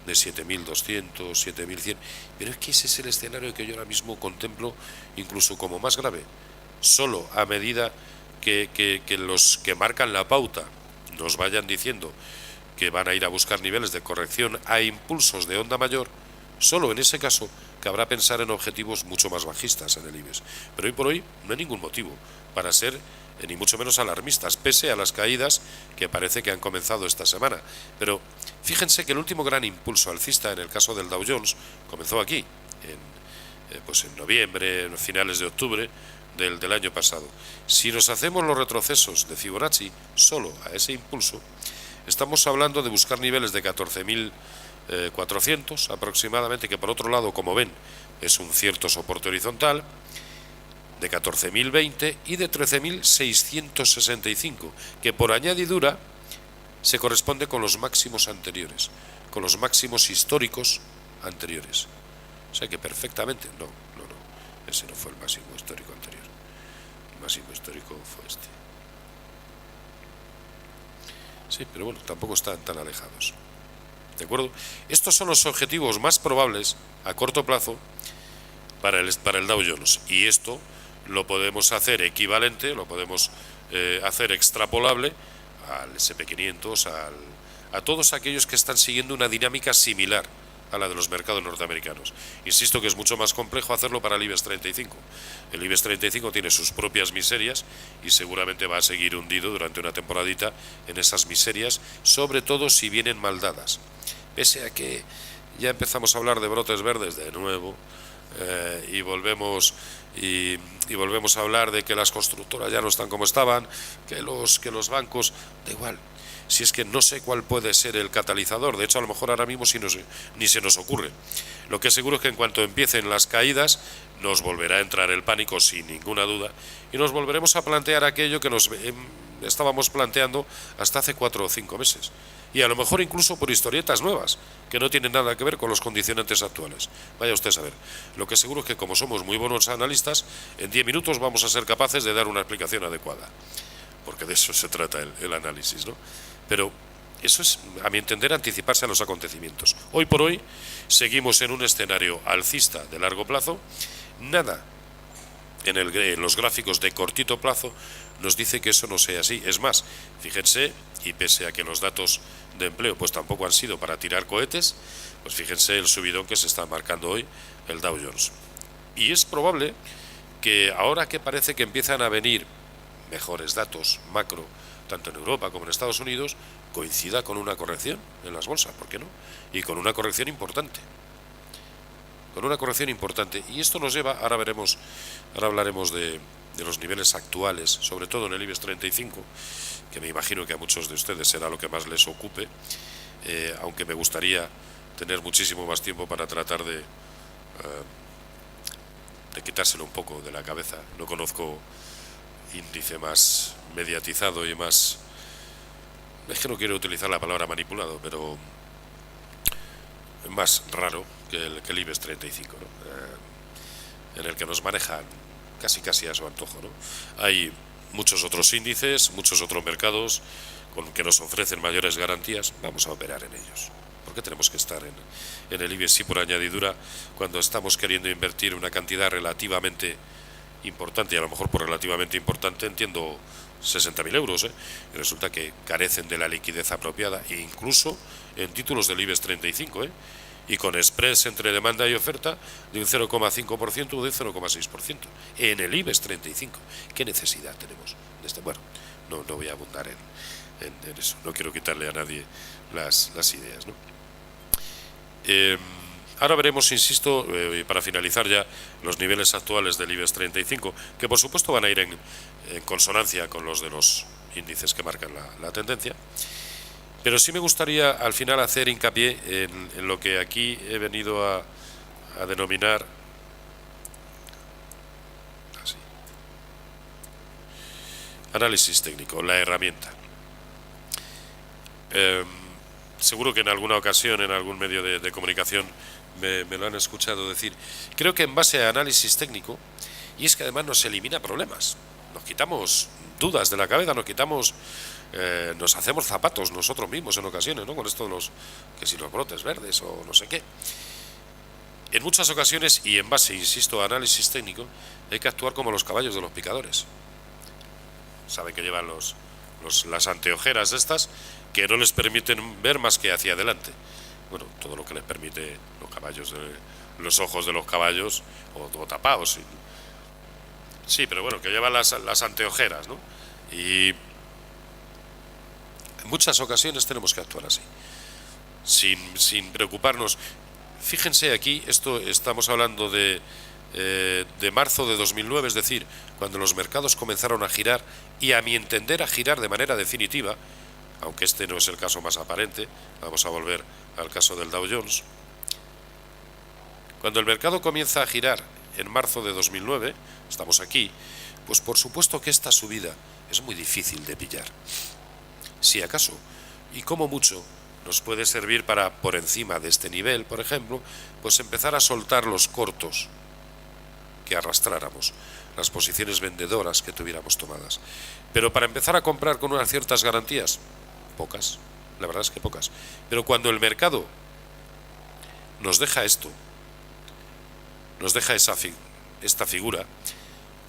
de 7.200, 7.100, pero es que ese es el escenario que yo ahora mismo contemplo incluso como más grave. Solo a medida que los que marcan la pauta nos vayan diciendo que van a ir a buscar niveles de corrección a impulsos de onda mayor, solo en ese caso cabrá pensar en objetivos mucho más bajistas en el IBEX. Pero hoy por hoy no hay ningún motivo para ser ni mucho menos alarmistas, pese a las caídas que parece que han comenzado esta semana. Pero fíjense que el último gran impulso alcista en el caso del Dow Jones comenzó aquí, en noviembre, en finales de octubre del año pasado. Si nos hacemos los retrocesos de Fibonacci solo a ese impulso, estamos hablando de buscar niveles de 14.400 aproximadamente, que por otro lado, como ven, es un cierto soporte horizontal, de 14.020 y de 13.665, que por añadidura se corresponde con los máximos anteriores, con los máximos históricos anteriores. O sea que perfectamente, no, ese no fue el máximo histórico anterior. El máximo histórico fue este. Sí, pero bueno, tampoco están tan alejados. ¿De acuerdo? Estos son los objetivos más probables a corto plazo para el Dow Jones. Y esto lo podemos hacer equivalente, lo podemos hacer extrapolable al SP500, a todos aquellos que están siguiendo una dinámica similar a la de los mercados norteamericanos. Insisto que es mucho más complejo hacerlo para el IBEX 35. El IBEX 35 tiene sus propias miserias y seguramente va a seguir hundido durante una temporadita en esas miserias, sobre todo si vienen mal dadas. Pese a que ya empezamos a hablar de brotes verdes de nuevo, y volvemos a hablar de que las constructoras ya no están como estaban, que los bancos, da igual. Si es que no sé cuál puede ser el catalizador, de hecho a lo mejor ahora mismo ni se nos ocurre. Lo que es seguro es que en cuanto empiecen las caídas nos volverá a entrar el pánico sin ninguna duda y nos volveremos a plantear aquello que nos estábamos planteando hasta hace 4 o 5 meses. Y a lo mejor incluso por historietas nuevas, que no tienen nada que ver con los condicionantes actuales. Vaya usted a saber. Lo que seguro es que como somos muy buenos analistas, en 10 minutos vamos a ser capaces de dar una explicación adecuada. Porque de eso se trata el análisis, ¿no? Pero eso es, a mi entender, anticiparse a los acontecimientos. Hoy por hoy seguimos en un escenario alcista de largo plazo. Nada en los gráficos de cortito plazo nos dice que eso no sea así. Es más, fíjense, y pese a que los datos de empleo pues tampoco han sido para tirar cohetes, pues fíjense el subidón que se está marcando hoy el Dow Jones. Y es probable que ahora que parece que empiezan a venir mejores datos macro, tanto en Europa como en Estados Unidos, coincida con una corrección en las bolsas, ¿por qué no? Y con una corrección importante. Y esto nos lleva, ahora hablaremos de los niveles actuales, sobre todo en el IBEX 35, que me imagino que a muchos de ustedes será lo que más les ocupe, aunque me gustaría tener muchísimo más tiempo para tratar de quitárselo un poco de la cabeza. No conozco índice más mediatizado y más, es que no quiero utilizar la palabra manipulado, pero más raro que el IBEX 35, ¿no? En el que nos manejan casi a su antojo, ¿no? Hay muchos otros índices, muchos otros mercados con que nos ofrecen mayores garantías. Vamos a operar en ellos. ¿Por qué tenemos que estar en el IBEX y por añadidura cuando estamos queriendo invertir una cantidad relativamente importante? Y a lo mejor por relativamente importante entiendo 60.000 euros, y resulta que carecen de la liquidez apropiada, e incluso en títulos del IBEX 35, y con spreads entre demanda y oferta de un 0,5% o de un 0,6% en el IBEX 35. ¿Qué necesidad tenemos de este? Bueno, no voy a abundar en eso, no quiero quitarle a nadie las ideas, ¿no? Ahora veremos, insisto, para finalizar ya, los niveles actuales del IBEX 35, que por supuesto van a ir en consonancia con los de los índices que marcan la tendencia. Pero sí me gustaría al final hacer hincapié en lo que aquí he venido a denominar así, análisis técnico, la herramienta. Seguro que en alguna ocasión, en algún medio de comunicación, me lo han escuchado decir. Creo que en base a análisis técnico, y es que además nos elimina problemas, nos quitamos dudas de la cabeza, nos hacemos zapatos nosotros mismos en ocasiones, ¿no? Con esto de que si los brotes verdes o no sé qué. En muchas ocasiones, y en base, insisto, a análisis técnico, hay que actuar como los caballos de los picadores. Saben que llevan las anteojeras estas, que no les permiten ver más que hacia adelante. Bueno, todo lo que les permite los ojos de los caballos, o tapados. Sí, pero bueno, que llevan las anteojeras, ¿no? Y en muchas ocasiones tenemos que actuar así, sin preocuparnos. Fíjense aquí, esto estamos hablando de marzo de 2009, es decir, cuando los mercados comenzaron a girar, y a mi entender a girar de manera definitiva, aunque este no es el caso más aparente. Vamos a volver al caso del Dow Jones. Cuando el mercado comienza a girar en marzo de 2009, estamos aquí, pues por supuesto que esta subida es muy difícil de pillar. Si acaso, y como mucho, nos puede servir para, por encima de este nivel, por ejemplo, pues empezar a soltar los cortos que arrastráramos, las posiciones vendedoras que tuviéramos tomadas. Pero para empezar a comprar con unas ciertas garantías, pocas, la verdad es que pocas. Pero cuando el mercado nos deja esto, nos deja esta figura,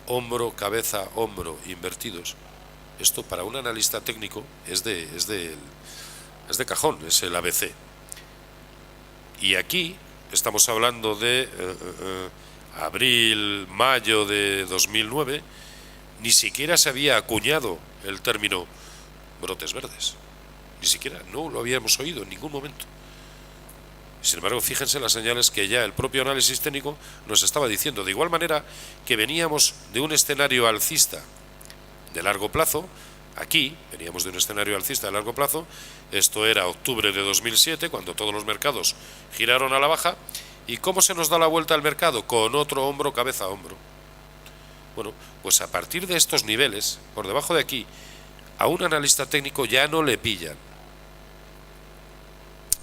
hombro, cabeza, hombro, invertidos, esto para un analista técnico es de cajón, es el ABC. Y aquí estamos hablando de abril, mayo de 2009, ni siquiera se había acuñado el término brotes verdes. Ni siquiera, no lo habíamos oído en ningún momento. Sin embargo, fíjense las señales que ya el propio análisis técnico nos estaba diciendo. De igual manera que veníamos de un escenario alcista de largo plazo, aquí veníamos de un escenario alcista de largo plazo, esto era octubre de 2007, cuando todos los mercados giraron a la baja. ¿Y cómo se nos da la vuelta al mercado? Con otro hombro, cabeza, hombro. Bueno, pues a partir de estos niveles, por debajo de aquí, a un analista técnico ya no le pillan.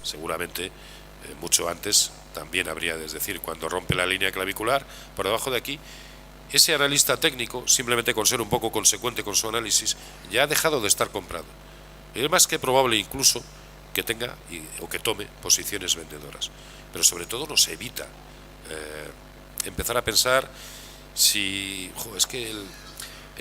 Seguramente mucho antes también habría, es decir, cuando rompe la línea clavicular, por debajo de aquí, ese analista técnico, simplemente con ser un poco consecuente con su análisis, ya ha dejado de estar comprado. Es más que probable incluso que tenga o que tome posiciones vendedoras. Pero sobre todo nos evita empezar a pensar si es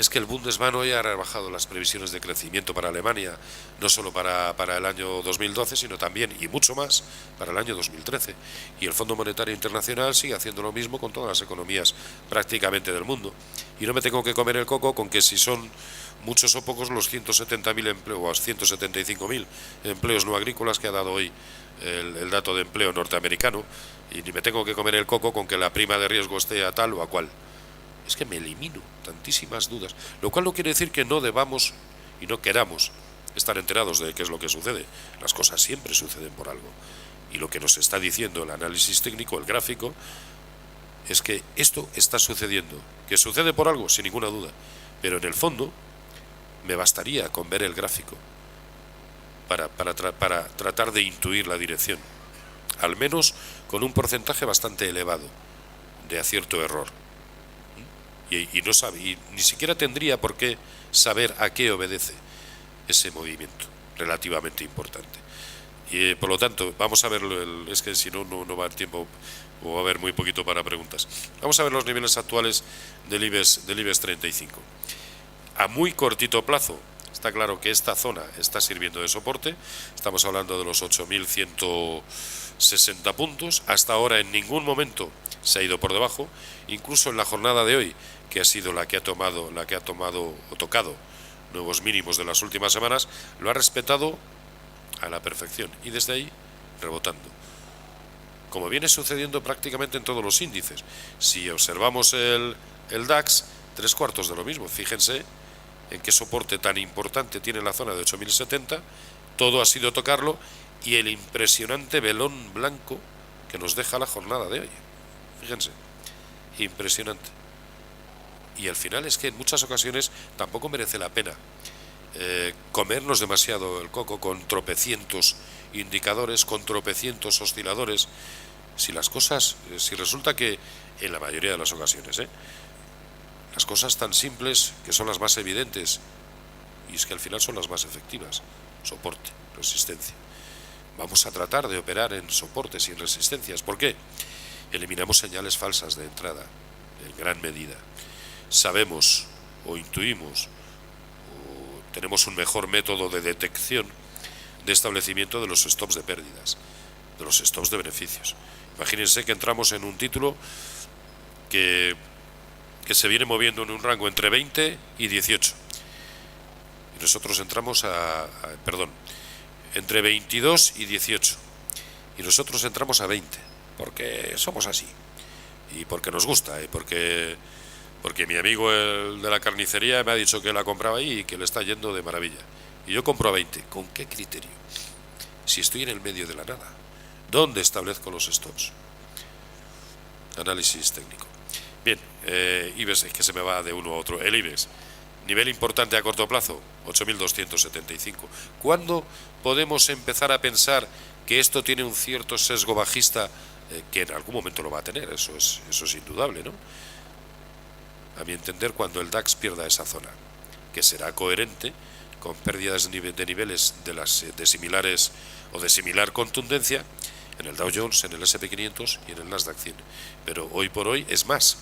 que el Bundesbank hoy ha rebajado las previsiones de crecimiento para Alemania, no solo para el año 2012, sino también, y mucho más, para el año 2013. Y el Fondo Monetario Internacional sigue haciendo lo mismo con todas las economías prácticamente del mundo. Y no me tengo que comer el coco con que si son muchos o pocos los 170.000 empleos, o 175.000 empleos no agrícolas que ha dado hoy el dato de empleo norteamericano, y ni me tengo que comer el coco con que la prima de riesgo esté a tal o a cual. Es que me elimino tantísimas dudas, lo cual no quiere decir que no debamos y no queramos estar enterados de qué es lo que sucede. Las cosas siempre suceden por algo, y lo que nos está diciendo el análisis técnico, el gráfico, es que esto está sucediendo, que sucede por algo, sin ninguna duda, pero en el fondo me bastaría con ver el gráfico para tratar de intuir la dirección, al menos con un porcentaje bastante elevado de acierto-error. Y no sabe, y ni siquiera tendría por qué saber a qué obedece ese movimiento relativamente importante. Y por lo tanto, vamos a ver, es que si no, no va a haber tiempo, o va a haber muy poquito para preguntas. Vamos a ver los niveles actuales del IBEX 35. A muy cortito plazo, está claro que esta zona está sirviendo de soporte. Estamos hablando de los 8.160 puntos. Hasta ahora en ningún momento se ha ido por debajo. Incluso en la jornada de hoy, que ha sido la que ha tomado o tocado nuevos mínimos de las últimas semanas, lo ha respetado a la perfección, y desde ahí rebotando como viene sucediendo prácticamente en todos los índices. Si observamos el DAX, 3/4 de lo mismo. Fíjense en qué soporte tan importante tiene la zona de 8070, todo ha sido tocarlo, y el impresionante velón blanco que nos deja la jornada de hoy. Fíjense, impresionante. Y al final es que en muchas ocasiones tampoco merece la pena comernos demasiado el coco con tropecientos indicadores, con tropecientos osciladores. Si las cosas, si resulta que en la mayoría de las ocasiones, las cosas tan simples, que son las más evidentes, y es que al final son las más efectivas: soporte, resistencia. Vamos a tratar de operar en soportes y en resistencias. ¿Por qué? Eliminamos señales falsas de entrada, en gran medida. Sabemos o intuimos o tenemos un mejor método de detección de establecimiento de los stops de pérdidas, de los stops de beneficios. Imagínense que entramos en un título que se viene moviendo en un rango entre 20 y 18. Y nosotros entramos entre 22 y 18. Y nosotros entramos a 20, porque somos así. Y porque nos gusta, y porque mi amigo el de la carnicería me ha dicho que la compraba ahí y que le está yendo de maravilla. Y yo compro a 20. ¿Con qué criterio? Si estoy en el medio de la nada, ¿dónde establezco los stops? Análisis técnico. Bien, IBEX, es que se me va de uno a otro. El IBEX, nivel importante a corto plazo, 8.275. ¿Cuándo podemos empezar a pensar que esto tiene un cierto sesgo bajista, que en algún momento lo va a tener? Eso es indudable, ¿no? A mi entender, cuando el DAX pierda esa zona, que será coherente con pérdidas de niveles de similares o de similar contundencia en el Dow Jones, en el S&P 500 y en el Nasdaq 100. Pero hoy por hoy es más.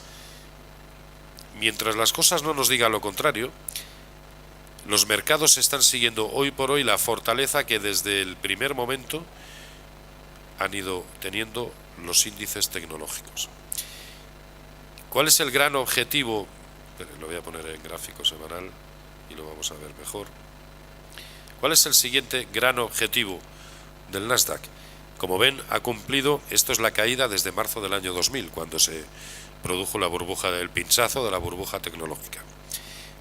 Mientras las cosas no nos digan lo contrario, los mercados están siguiendo hoy por hoy la fortaleza que desde el primer momento han ido teniendo los índices tecnológicos. ¿Cuál es el gran objetivo? Lo voy a poner en gráfico semanal y lo vamos a ver mejor. ¿Cuál es el siguiente gran objetivo del Nasdaq? Como ven, ha cumplido, esto es la caída desde marzo del año 2000, cuando se produjo la burbuja del pinchazo de la burbuja tecnológica.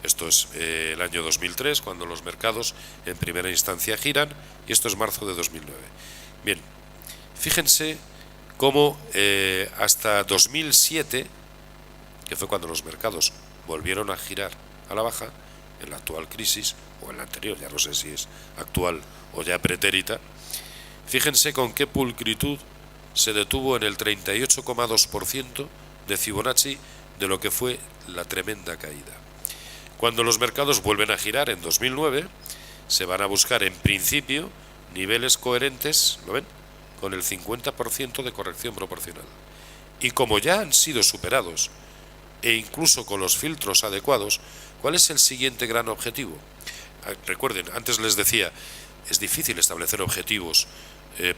Esto es el año 2003, cuando los mercados en primera instancia giran, y esto es marzo de 2009. Bien, fíjense cómo hasta 2007, que fue cuando los mercados volvieron a girar a la baja, en la actual crisis, o en la anterior, ya no sé si es actual o ya pretérita, fíjense con qué pulcritud se detuvo en el 38,2% de Fibonacci de lo que fue la tremenda caída. Cuando los mercados vuelven a girar en 2009, se van a buscar en principio niveles coherentes, ¿lo ven?, con el 50% de corrección proporcional. Y como ya han sido superados, e incluso con los filtros adecuados, ¿cuál es el siguiente gran objetivo? Recuerden, antes les decía, es difícil establecer objetivos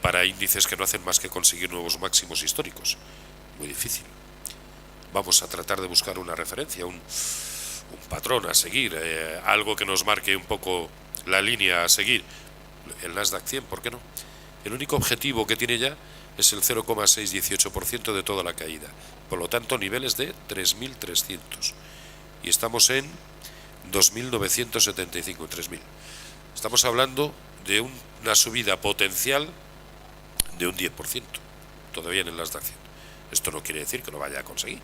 para índices que no hacen más que conseguir nuevos máximos históricos. Muy difícil. Vamos a tratar de buscar una referencia, un patrón a seguir, algo que nos marque un poco la línea a seguir. El Nasdaq 100, ¿por qué no? El único objetivo que tiene ya es el 0,618% de toda la caída. Por lo tanto, niveles de 3.300. Y estamos en 2.975, 3.000. Estamos hablando de una subida potencial de un 10%, todavía en el Nasdaq 100. Esto no quiere decir que lo vaya a conseguir.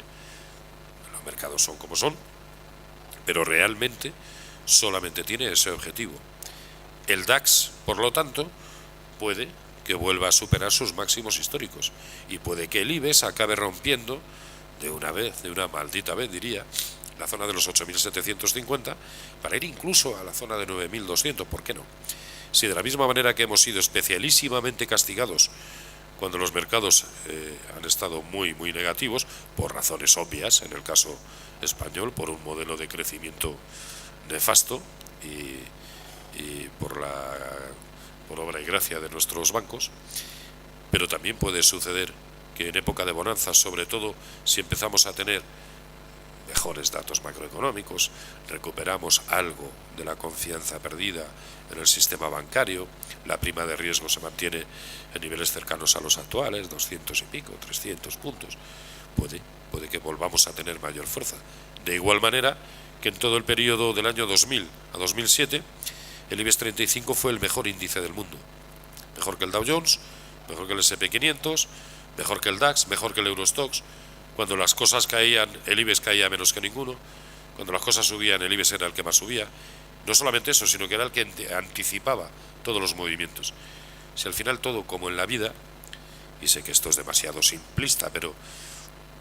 Los mercados son como son, pero realmente solamente tiene ese objetivo. El DAX, por lo tanto, puede que vuelva a superar sus máximos históricos, y puede que el IBEX acabe rompiendo de una maldita vez, diría, la zona de los 8.750 para ir incluso a la zona de 9.200, ¿por qué no? Si de la misma manera que hemos sido especialísimamente castigados cuando los mercados han estado muy negativos, por razones obvias, en el caso español, por un modelo de crecimiento nefasto y por obra y gracia de nuestros bancos, pero también puede suceder que en época de bonanza, sobre todo si empezamos a tener mejores datos macroeconómicos, recuperamos algo de la confianza perdida en el sistema bancario, la prima de riesgo se mantiene en niveles cercanos a los actuales, 200 y pico, 300 puntos, puede que volvamos a tener mayor fuerza. De igual manera que en todo el periodo del año 2000 a 2007, el IBEX 35 fue el mejor índice del mundo, mejor que el Dow Jones, mejor que el S&P 500, mejor que el DAX, mejor que el Eurostoxx. Cuando las cosas caían, el IBEX caía menos que ninguno. Cuando las cosas subían, el IBEX era el que más subía. No solamente eso, sino que era el que anticipaba todos los movimientos. Si al final todo, como en la vida, y sé que esto es demasiado simplista, pero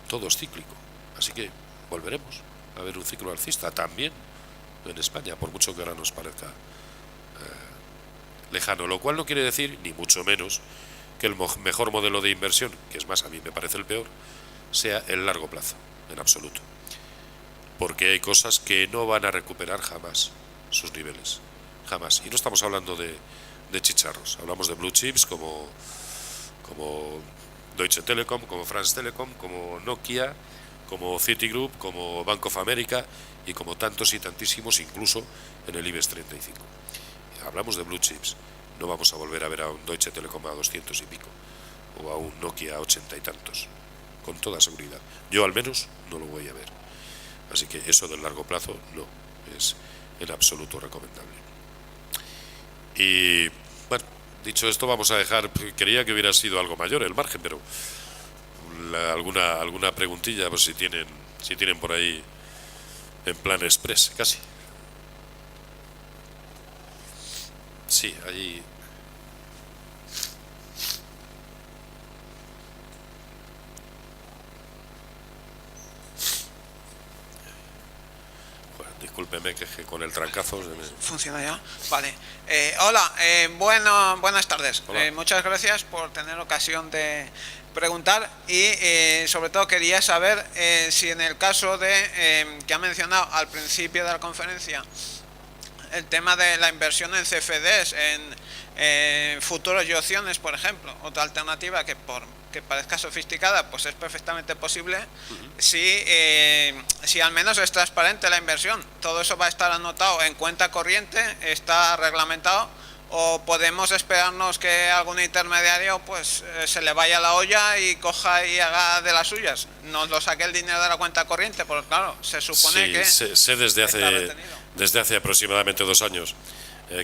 todo es cíclico. Así que volveremos a ver un ciclo alcista también en España, por mucho que ahora nos parezca lejano. Lo cual no quiere decir, ni mucho menos, que el mejor modelo de inversión, que es más, a mí me parece el peor, sea el largo plazo, en absoluto. Porque hay cosas que no van a recuperar jamás sus niveles, jamás. Y no estamos hablando de chicharros, hablamos de blue chips como Deutsche Telekom, como France Telecom, como Nokia, como Citigroup, como Bank of America y como tantos y tantísimos, incluso en el IBEX 35. Hablamos de blue chips, no vamos a volver a ver a un Deutsche Telekom a 200 y pico o a un Nokia a 80 y tantos, con toda seguridad. Yo al menos no lo voy a ver. Así que eso del largo plazo no es en absoluto recomendable. Y bueno, dicho esto, vamos a dejar, quería que hubiera sido algo mayor el margen, pero alguna preguntilla, pues si tienen por ahí en plan express, casi. Sí, allí. Bueno, discúlpeme que con el trancazo
¿Funciona ya? Vale. Hola, buenas tardes. Muchas gracias por tener ocasión de preguntar y sobre todo quería saber si en el caso de que ha mencionado al principio de la conferencia el tema de la inversión en CFDs, en futuros y opciones, por ejemplo, otra alternativa que parezca sofisticada, pues es perfectamente posible si al menos es transparente la inversión. Todo eso va a estar anotado en cuenta corriente, está reglamentado, o podemos esperarnos que algún intermediario pues se le vaya la olla y coja y haga de las suyas, nos lo saque el dinero de la cuenta corriente, porque claro, se supone
sí,
que
sé desde hace aproximadamente 2 años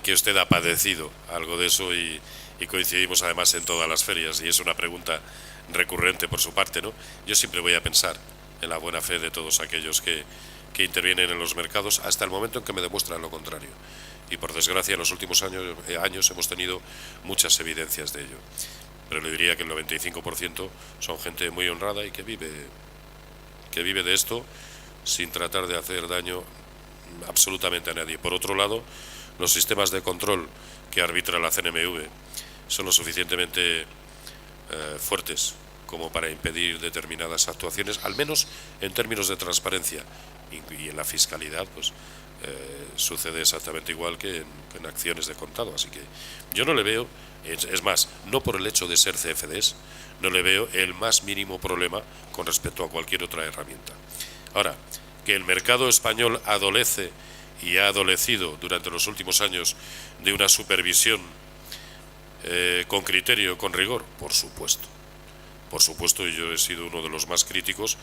que usted ha padecido algo de eso y coincidimos además en todas las ferias, y es una pregunta recurrente por su parte, ¿no? Yo siempre voy a pensar en la buena fe de todos aquellos que intervienen en los mercados hasta el momento en que me demuestran lo contrario. Y por desgracia en los últimos años hemos tenido muchas evidencias de ello. Pero le diría que el 95% son gente muy honrada y que vive de esto sin tratar de hacer daño absolutamente a nadie. Por otro lado, los sistemas de control que arbitra la CNMV son lo suficientemente fuertes como para impedir determinadas actuaciones, al menos en términos de transparencia. Y en la fiscalidad, pues sucede exactamente igual que en acciones de contado. Así que yo no le veo, es más, no por el hecho de ser CFDs, no le veo el más mínimo problema con respecto a cualquier otra herramienta. Ahora, que el mercado español adolece y ha adolecido durante los últimos años de una supervisión con criterio, con rigor, por supuesto, y yo he sido uno de los más críticos,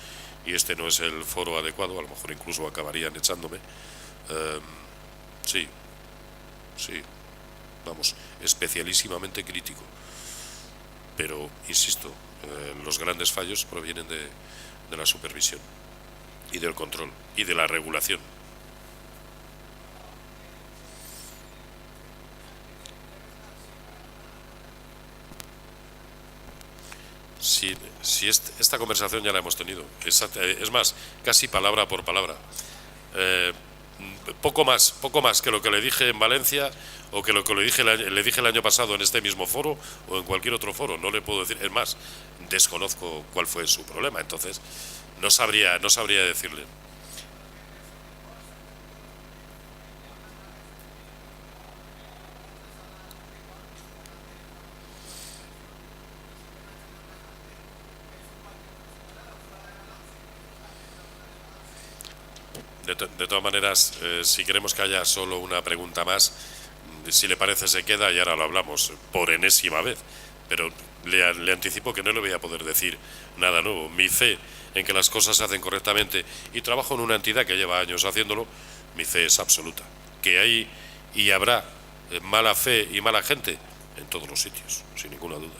y este no es el foro adecuado, a lo mejor incluso acabarían echándome. Sí, vamos, especialísimamente crítico, pero insisto, los grandes fallos provienen de la supervisión y del control y de la regulación. Si esta conversación ya la hemos tenido, es más, casi palabra por palabra. Poco más que lo que le dije en Valencia o que lo que le dije el año pasado en este mismo foro o en cualquier otro foro. No le puedo decir, es más, desconozco cuál fue su problema, entonces no sabría decirle. De todas maneras, si queremos que haya solo una pregunta más, si le parece se queda y ahora lo hablamos por enésima vez. Pero le anticipo que no le voy a poder decir nada nuevo. Mi fe en que las cosas se hacen correctamente y trabajo en una entidad que lleva años haciéndolo, mi fe es absoluta. Que hay y habrá mala fe y mala gente en todos los sitios, sin ninguna duda.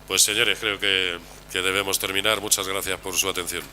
Pues señores, creo que debemos terminar. Muchas gracias por su atención.